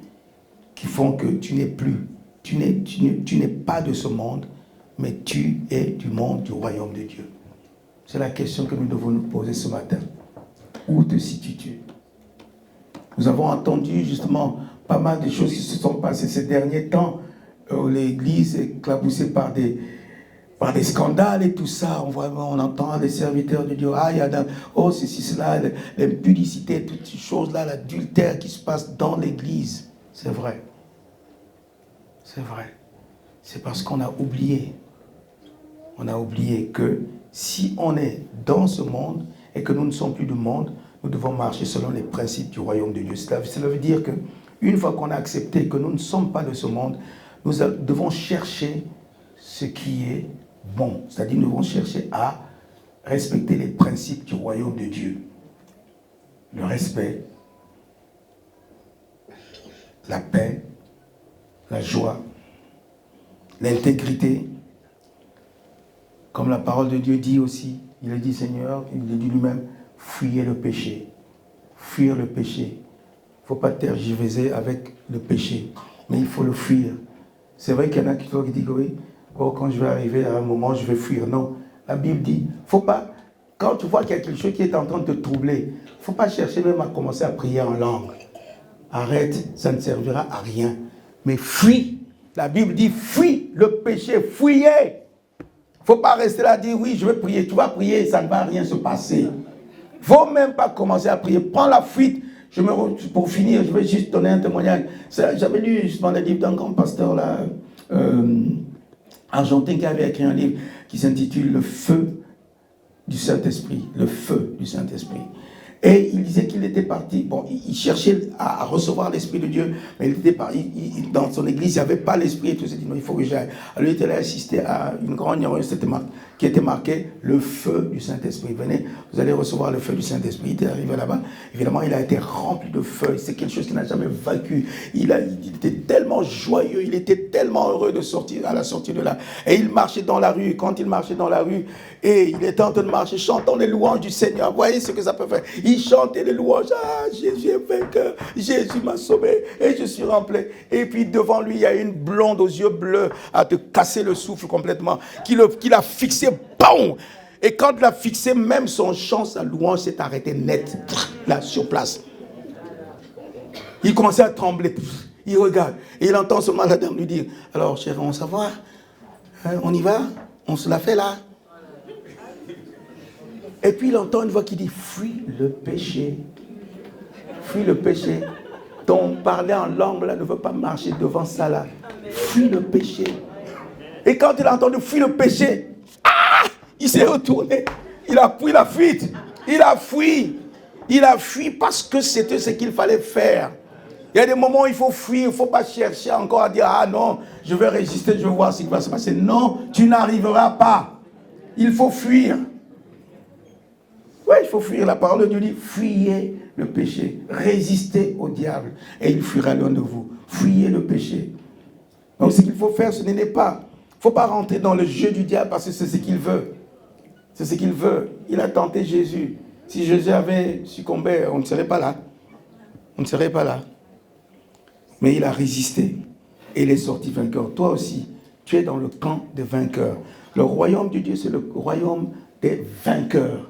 qui font que tu n'es plus, tu n'es pas de ce monde, mais tu es du monde du royaume de Dieu. C'est la question que nous devons nous poser ce matin. Où te situes-tu? Nous avons entendu justement pas mal de choses qui se sont passées ces derniers temps. L'Église est éclaboussée par des scandales et tout ça. On entend les serviteurs de Dieu, ceci, cela, l'impudicité, toutes ces choses-là, l'adultère qui se passe dans l'Église. C'est vrai. C'est vrai. C'est parce qu'on a oublié. On a oublié que si on est dans ce monde et que nous ne sommes plus du monde, nous devons marcher selon les principes du royaume de Dieu. Cela veut dire qu'une fois qu'on a accepté que nous ne sommes pas de ce monde, nous devons chercher ce qui est bon. C'est-à-dire nous devons chercher à respecter les principes du royaume de Dieu. Le respect, la paix, la joie, l'intégrité. Comme la parole de Dieu dit aussi, il a dit Seigneur, il a dit lui-même, fuyez le péché. Fuir le péché. Il ne faut pas tergiverser avec le péché, mais il faut le fuir. C'est vrai qu'il y en a qui disent oui, quand je vais arriver à un moment, je vais fuir. Non, la Bible dit, faut pas, quand tu vois qu'il y a quelque chose qui est en train de te troubler, il ne faut pas chercher même à commencer à prier en langue. Arrête, ça ne servira à rien. Mais fuis. La Bible dit, fuis le péché, fuyez. Il ne faut pas rester là et dire, oui, je vais prier. Tu vas prier, ça ne va rien se passer. Il ne faut même pas commencer à prier. Prends la fuite. Pour finir, je vais juste donner un témoignage. J'avais lu justement le livre d'un grand pasteur là, argentin qui avait écrit un livre qui s'intitule « Le feu du Saint-Esprit ». Le feu du Saint-Esprit. Et il disait qu'il était parti, bon, il cherchait à recevoir l'Esprit de Dieu, mais il était parti, dans son église, il n'y avait pas l'Esprit et tout. Il s'est dit, non, il faut que j'aille. Alors il était allé assister à une grande réunion qui était marquée le feu du Saint-Esprit. Venez, vous allez recevoir le feu du Saint-Esprit. Il était arrivé là-bas, évidemment, il a été rempli de feu. C'est quelque chose qu'il n'a jamais vaincu. Il était tellement joyeux, il était tellement heureux de sortir, à la sortie de là. Et il marchait dans la rue. Quand il marchait dans la rue, et il était en train de marcher, chantant les louanges du Seigneur. Vous voyez ce que ça peut faire. Il chantait les louanges. Ah, Jésus est vainqueur. Jésus m'a sauvé. Et je suis rempli. Et puis devant lui, il y a une blonde aux yeux bleus à te casser le souffle complètement. Qui l'a fixé. Boum! Et quand il l'a fixé, même son chant, sa louange s'est arrêté net. Là, sur place. Il commençait à trembler. Il regarde. Et il entend seulement la dame lui dire, alors chérie, on s'en va? On y va? On se la fait là? Et puis il entend une voix qui dit, fuis le péché. Fuis le péché. Ton parler en langue là ne veut pas marcher devant ça là. Fuis le péché. Et quand il a entendu fuis le péché, il s'est retourné. Il a pris la fuite. Il a fui. Il a fui parce que c'était ce qu'il fallait faire. Il y a des moments où il faut fuir. Il ne faut pas chercher encore à dire, ah non, je vais résister, je vais voir ce qui va se passer. Non, tu n'arriveras pas. Il faut fuir. Oui, il faut fuir. La parole de Dieu dit, fuyez le péché. Résistez au diable et il fuira loin de vous. Fuyez le péché. Donc ce qu'il faut faire, ce n'est pas. Il ne faut pas rentrer dans le jeu du diable parce que c'est ce qu'il veut. C'est ce qu'il veut. Il a tenté Jésus. Si Jésus avait succombé, on ne serait pas là. On ne serait pas là. Mais il a résisté. Et il est sorti vainqueur. Toi aussi, tu es dans le camp des vainqueurs. Le royaume de Dieu, c'est le royaume des vainqueurs.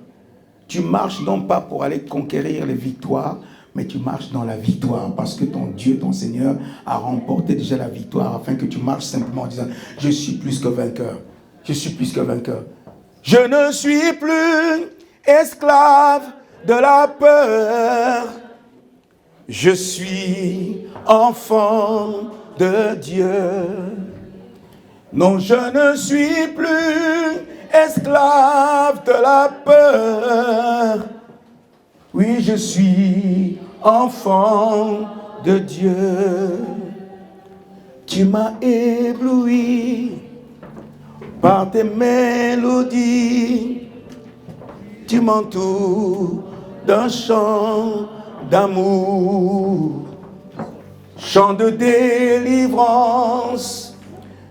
Tu marches non pas pour aller conquérir les victoires, mais tu marches dans la victoire parce que ton Dieu, ton Seigneur, a remporté déjà la victoire afin que tu marches simplement en disant, je suis plus que vainqueur. Je suis plus que vainqueur. Je ne suis plus esclave de la peur. Je suis enfant de Dieu. Non, je ne suis plus esclave de la peur. Oui, je suis enfant de Dieu. Tu m'as ébloui par tes mélodies. Tu m'entoures d'un chant d'amour, chant de délivrance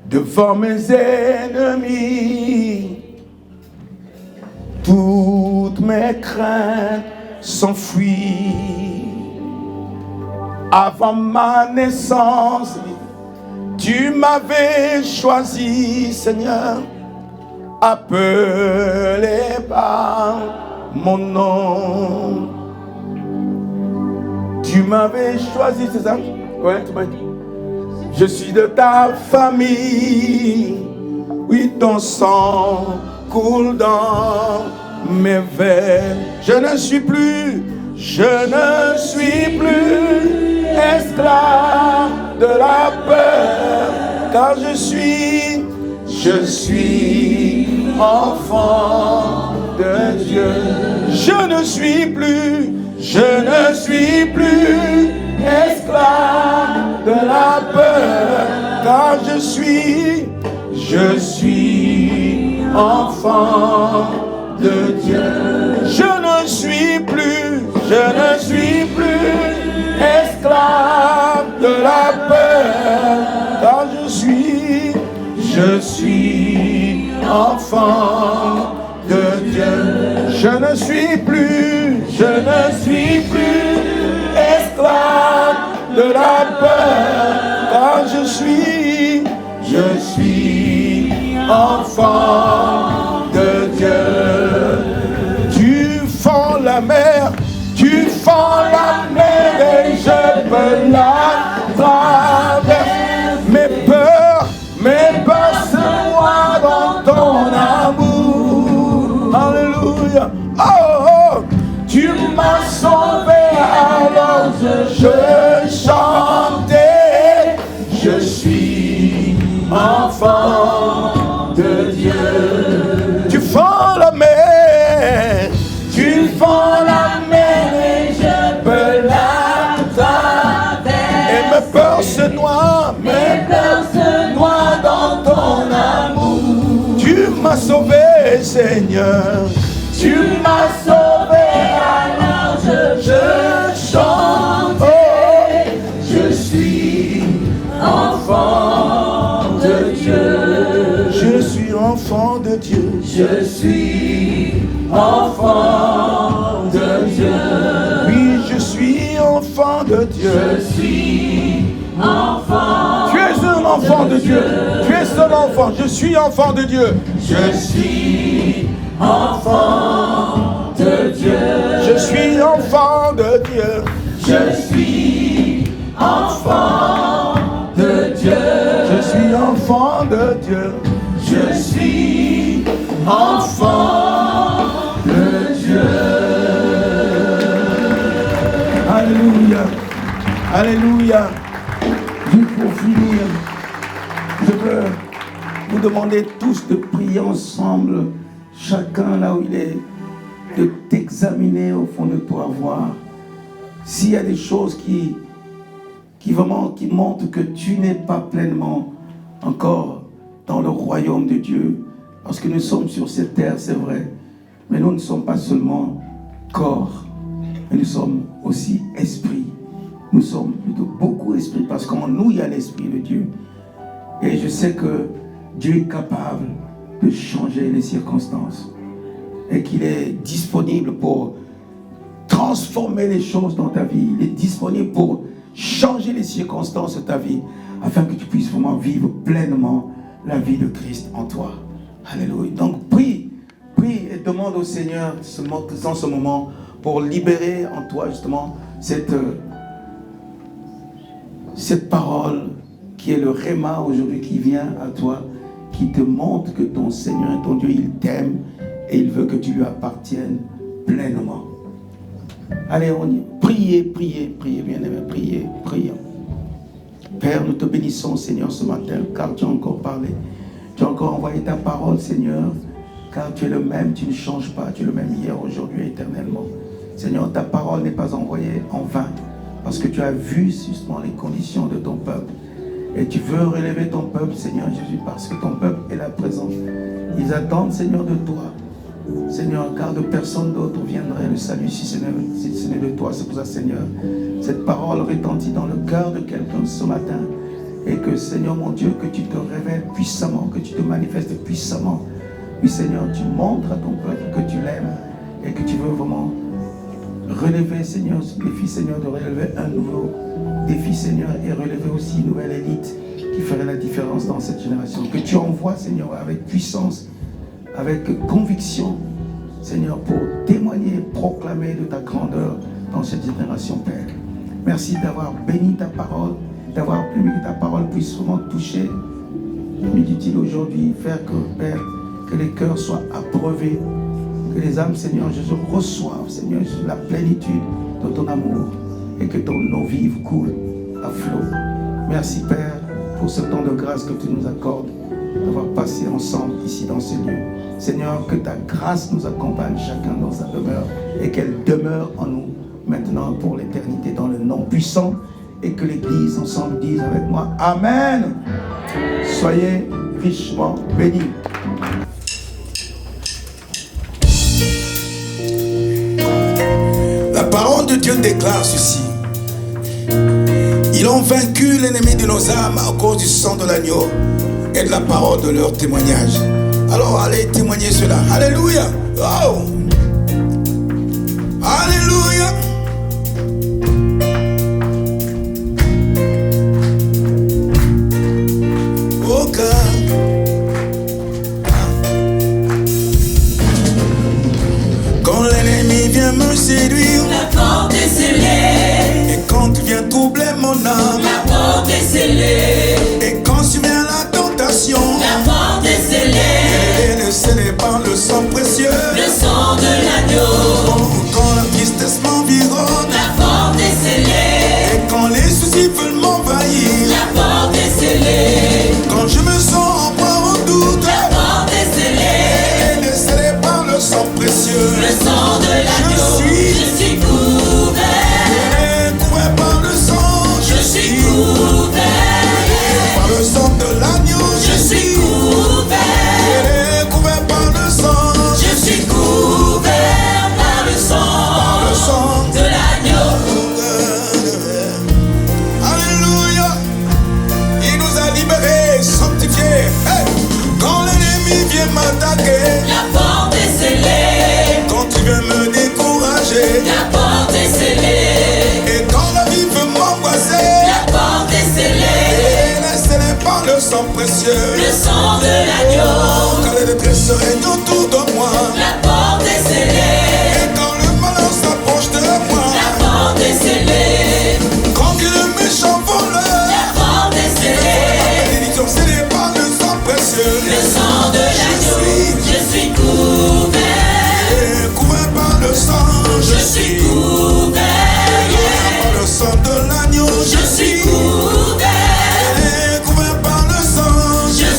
devant mes ennemis. Toutes mes craintes s'enfuient. Avant ma naissance, tu m'avais choisi, Seigneur, appelé par mon nom. Tu m'avais choisi, c'est ça? Ouais, tu m'as dit. Je suis de ta famille. Oui, ton sang coule dans mes veines. Je ne suis plus esclave de la peur, car je suis enfant de Dieu. Je ne suis plus esclave de la peur, car je suis enfant de Dieu. Je ne suis plus esclave de la peur, car je suis enfant de Dieu. Je ne suis plus esclave de la peur, car je suis enfant de Dieu. Tu fends la mer et je peux la traverser. Mes peurs se noient dans ton amour. Alléluia. Oh, tu m'as sauvé, alors je chantais. Je suis enfant m'as sauvé, Seigneur. Tu m'as sauvé, alors je chante. Je suis enfant de Dieu. Je suis enfant de Dieu. Je suis enfant de Dieu. Oui, je suis enfant de Dieu. Je suis enfant. Tu es un enfant de Dieu. Tu es un enfant. Je suis enfant de Dieu. Je suis enfant de Dieu. Je suis enfant de Dieu. Je suis enfant de Dieu. Je suis enfant de Dieu. Je suis enfant de Dieu. Alléluia. Alléluia. Juste pour finir, je veux vous demander tous de prier ensemble, chacun là où il est, de t'examiner au fond de toi, voir s'il y a des choses qui montrent que tu n'es pas pleinement encore dans le royaume de Dieu. Parce que nous sommes sur cette terre, c'est vrai, mais nous ne sommes pas seulement corps, mais nous sommes aussi esprit. Nous sommes plutôt beaucoup esprit, parce qu'en nous, il y a l'esprit de Dieu. Et je sais que Dieu est capable de changer les circonstances. Et qu'il est disponible pour transformer les choses dans ta vie. Il est disponible pour changer les circonstances de ta vie, afin que tu puisses vraiment vivre pleinement la vie de Christ en toi. Alléluia. Donc prie et demande au Seigneur dans ce moment pour libérer en toi justement cette parole qui est le Réma aujourd'hui, qui vient à toi, qui te montre que ton Seigneur, ton Dieu, il t'aime et il veut que tu lui appartiennes pleinement. Allez, on y priez, bien-aimés, priez. Père, nous te bénissons, Seigneur, ce matin, car tu as encore parlé. Tu as encore envoyé ta parole, Seigneur, car tu es le même, tu ne changes pas, tu es le même hier, aujourd'hui, éternellement. Seigneur, ta parole n'est pas envoyée en vain, parce que tu as vu justement les conditions de ton peuple. Et tu veux relever ton peuple, Seigneur Jésus, parce que ton peuple est là présent. Ils attendent, Seigneur, de toi. Seigneur, car de personne d'autre viendrait le salut si ce n'est de toi. C'est pour ça, Seigneur, cette parole retentit dans le cœur de quelqu'un ce matin. Et que, Seigneur mon Dieu, que tu te révèles puissamment, que tu te manifestes puissamment. Oui, Seigneur, tu montres à ton peuple que tu l'aimes et que tu veux vraiment relever, Seigneur, ce défi, Seigneur, de relever un nouveau défi, Seigneur, et relever aussi une nouvelle élite qui ferait la différence dans cette génération. Que tu envoies, Seigneur, avec puissance, avec conviction, Seigneur, pour témoigner et proclamer de ta grandeur dans cette génération, Père. Merci d'avoir béni ta parole, d'avoir permis que ta parole puisse vraiment toucher, me dit-il aujourd'hui, faire que, Père, que les cœurs soient abreuvés, que les âmes, Seigneur Jésus, reçoivent, Seigneur Jésus, la plénitude de ton amour et que ton eau vive coule à flot. Merci, Père, pour ce temps de grâce que tu nous accordes, d'avoir passé ensemble ici dans ce lieu. Seigneur, que ta grâce nous accompagne chacun dans sa demeure et qu'elle demeure en nous maintenant pour l'éternité dans le nom puissant, et que l'Église ensemble dise avec moi Amen. Soyez richement bénis. La parole de Dieu déclare ceci: ils ont vaincu l'ennemi de nos âmes à cause du sang de l'agneau et de la parole de leur témoignage. Alors allez témoigner cela. Alléluia. Oh. Alléluia. Oh God. Quand l'ennemi vient me séduire, La porte est scellée. et quand il vient troubler mon âme, La porte est scellée. et quand survient la tentation, La porte est scellée. elle est scellée par le sang précieux. Le sang de l'agneau. Oh, quand la tristesse m'environne, La porte est scellée. et quand les soucis veulent m'envahir, La porte est scellée. quand je me sens en proie au doute, La porte est scellée. elle est scellée par le sang précieux. Le sang de l'agneau. Je suis couvert. Elle est couverte par le sang. Je suis couvert. péché. La porte est scellée. Et quand la vie veut m'embrasser, La porte est scellée. elle est scellée par le sang précieux. Le sang de l'agneau. Quand les détresses règnent autour de moi, La porte est scellée. et quand le malheur s'approche de moi, La porte est scellée. quand il est méchant voleur, La porte est scellée. la bénédiction scellée par le sang précieux. Le sang de l'agneau. Je suis couvert. Couvert par le sang, Je suis couvert. par le sang de l'agneau, Je suis couvert. couvert par le sang, Je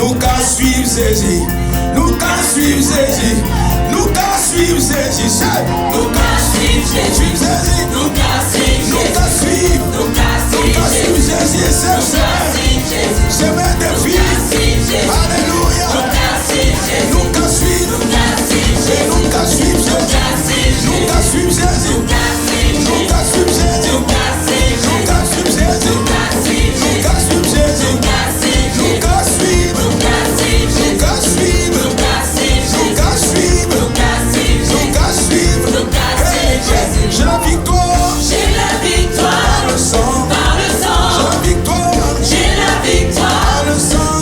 nous qu'à suivre Jésus, nous qu'à suivre Jésus, nous qu'à suivre Jésus, nous qu'à suivre Jésus, nous qu'à suivre, nous qu'à suivre Jésus, chemin de vie, alléluia, nous qu'à suivre, nous qu'à suivre Jésus, nous qu'à suivre Jésus, nous qu'à suivre Jésus, nous qu'à suivre Jésus, nous qu'à suivre Jésus, nous qu'à suivre, nous qu'à suivre, nous qu'à suivre, nous qu'à suivre, j'ai la victoire, par le sang, j'ai la victoire, par le sang,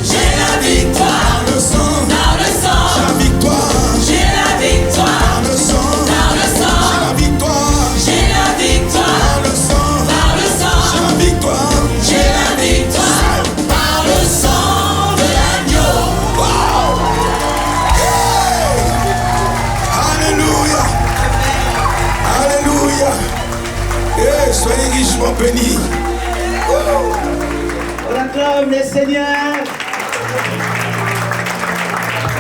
j'ai la victoire, par le sang, j'ai la victoire, par le sang, j'ai la victoire, par le sang, j'ai la victoire, Par le sang de l'agneau. wow, alléluia, alléluia, soyez richement bénis. On acclame le Seigneur.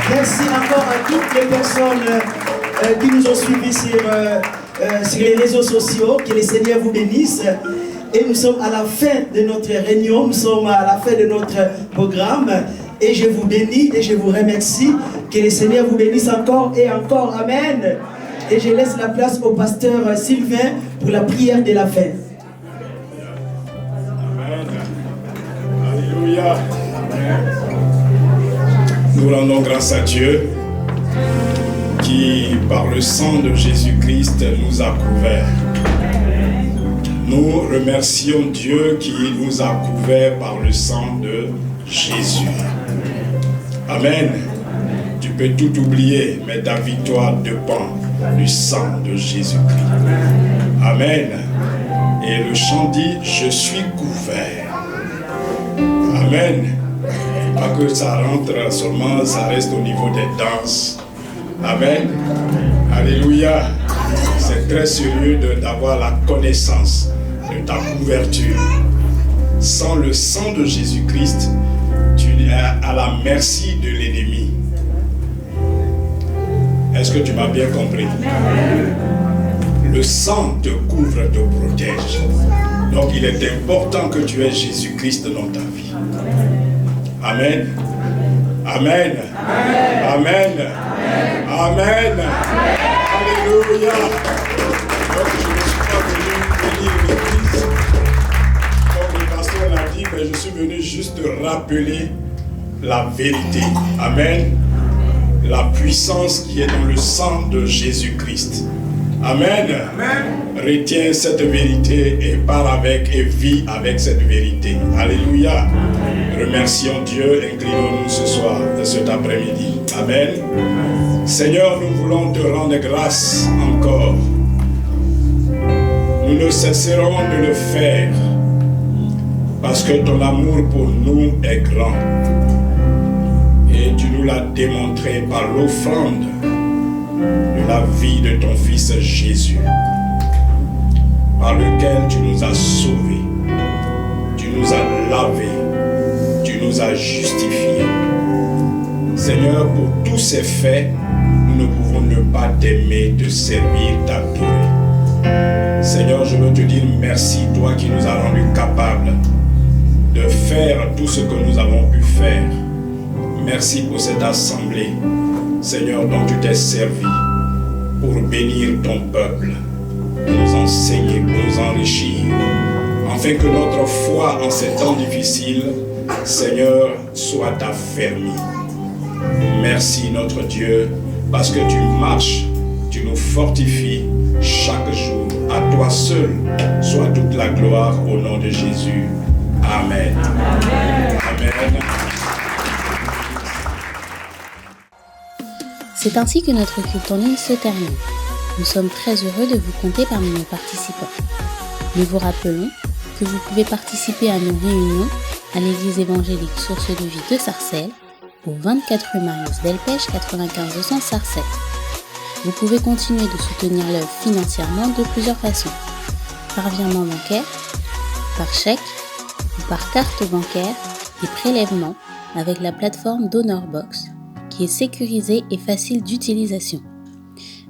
Merci encore à toutes les personnes qui nous ont suivis sur les réseaux sociaux. Que le Seigneur vous bénisse. Et nous sommes à la fin de notre réunion, nous sommes à la fin de notre programme. Et je vous bénis et je vous remercie. Que le Seigneur vous bénisse encore et encore. Amen. Et je laisse la place au pasteur Sylvain pour la prière de la fin. Amen. Alléluia. Nous rendons grâce à Dieu qui, par le sang de Jésus-Christ, nous a couverts. Nous remercions Dieu qui nous a couverts par le sang de Jésus. Amen. Tu peux tout oublier, mais ta victoire dépend du sang de Jésus-Christ. Amen. Et le chant dit, je suis couvert. Amen. Pas que ça rentre seulement, ça reste au niveau des danses. Amen. Alléluia. C'est très sérieux d'avoir la connaissance de ta couverture. Sans le sang de Jésus-Christ, tu es à la merci de l'ennemi. Est-ce que tu m'as bien compris? Le sang te couvre, te protège. Donc il est important que tu aies Jésus-Christ dans ta vie. Amen. Amen. Amen. Amen. Alléluia. Donc je ne suis pas venu bénir l'église. Comme le pasteur l'a dit, mais je suis venu juste rappeler la vérité. Amen. La puissance qui est dans le sang de Jésus-Christ. Amen. Amen. Retiens cette vérité et pars avec et vis avec cette vérité. Alléluia. Remercions Dieu, inclinons-nous ce soir, cet après-midi. Amen. Seigneur, nous voulons te rendre grâce encore. Nous ne cesserons de le faire parce que ton amour pour nous est grand. Et tu nous l'as démontré par l'offrande de la vie de ton Fils Jésus, par lequel tu nous as sauvés, tu nous as lavés, tu nous as justifiés. Seigneur, pour tous ces faits, nous ne pouvons ne pas t'aimer, te servir, t'adorer. Seigneur, je veux te dire merci, toi qui nous as rendus capables de faire tout ce que nous avons pu faire. Merci pour cette assemblée, Seigneur, dont tu t'es servi pour bénir ton peuple, pour nous enseigner, pour nous enrichir, afin que notre foi en ces temps difficiles, Seigneur, soit affermie. Merci notre Dieu, parce que tu marches, tu nous fortifies chaque jour. À toi seul soit toute la gloire au nom de Jésus. Amen. Amen. Amen. C'est ainsi que notre culte en ligne se termine. Nous sommes très heureux de vous compter parmi nos participants. Nous vous rappelons que vous pouvez participer à nos réunions à l'église évangélique Source de Vie de Sarcelles, au 24 rue Marius Delpech, 95 200 Sarcelles. Vous pouvez continuer de soutenir l'œuvre financièrement de plusieurs façons. Par virement bancaire, par chèque ou par carte bancaire des prélèvements avec la plateforme DonorBox qui est sécurisée et facile d'utilisation.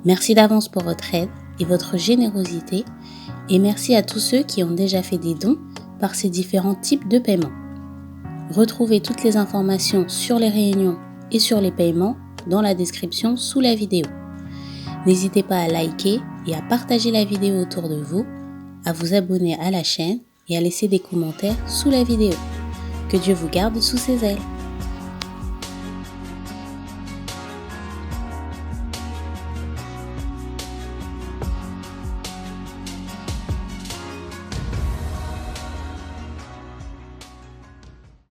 Merci d'avance pour votre aide et votre générosité et merci à tous ceux qui ont déjà fait des dons par ces différents types de paiements. Retrouvez toutes les informations sur les réunions et sur les paiements dans la description sous la vidéo. N'hésitez pas à liker et à partager la vidéo autour de vous, à vous abonner à la chaîne et à laisser des commentaires sous la vidéo. Que Dieu vous garde sous ses ailes.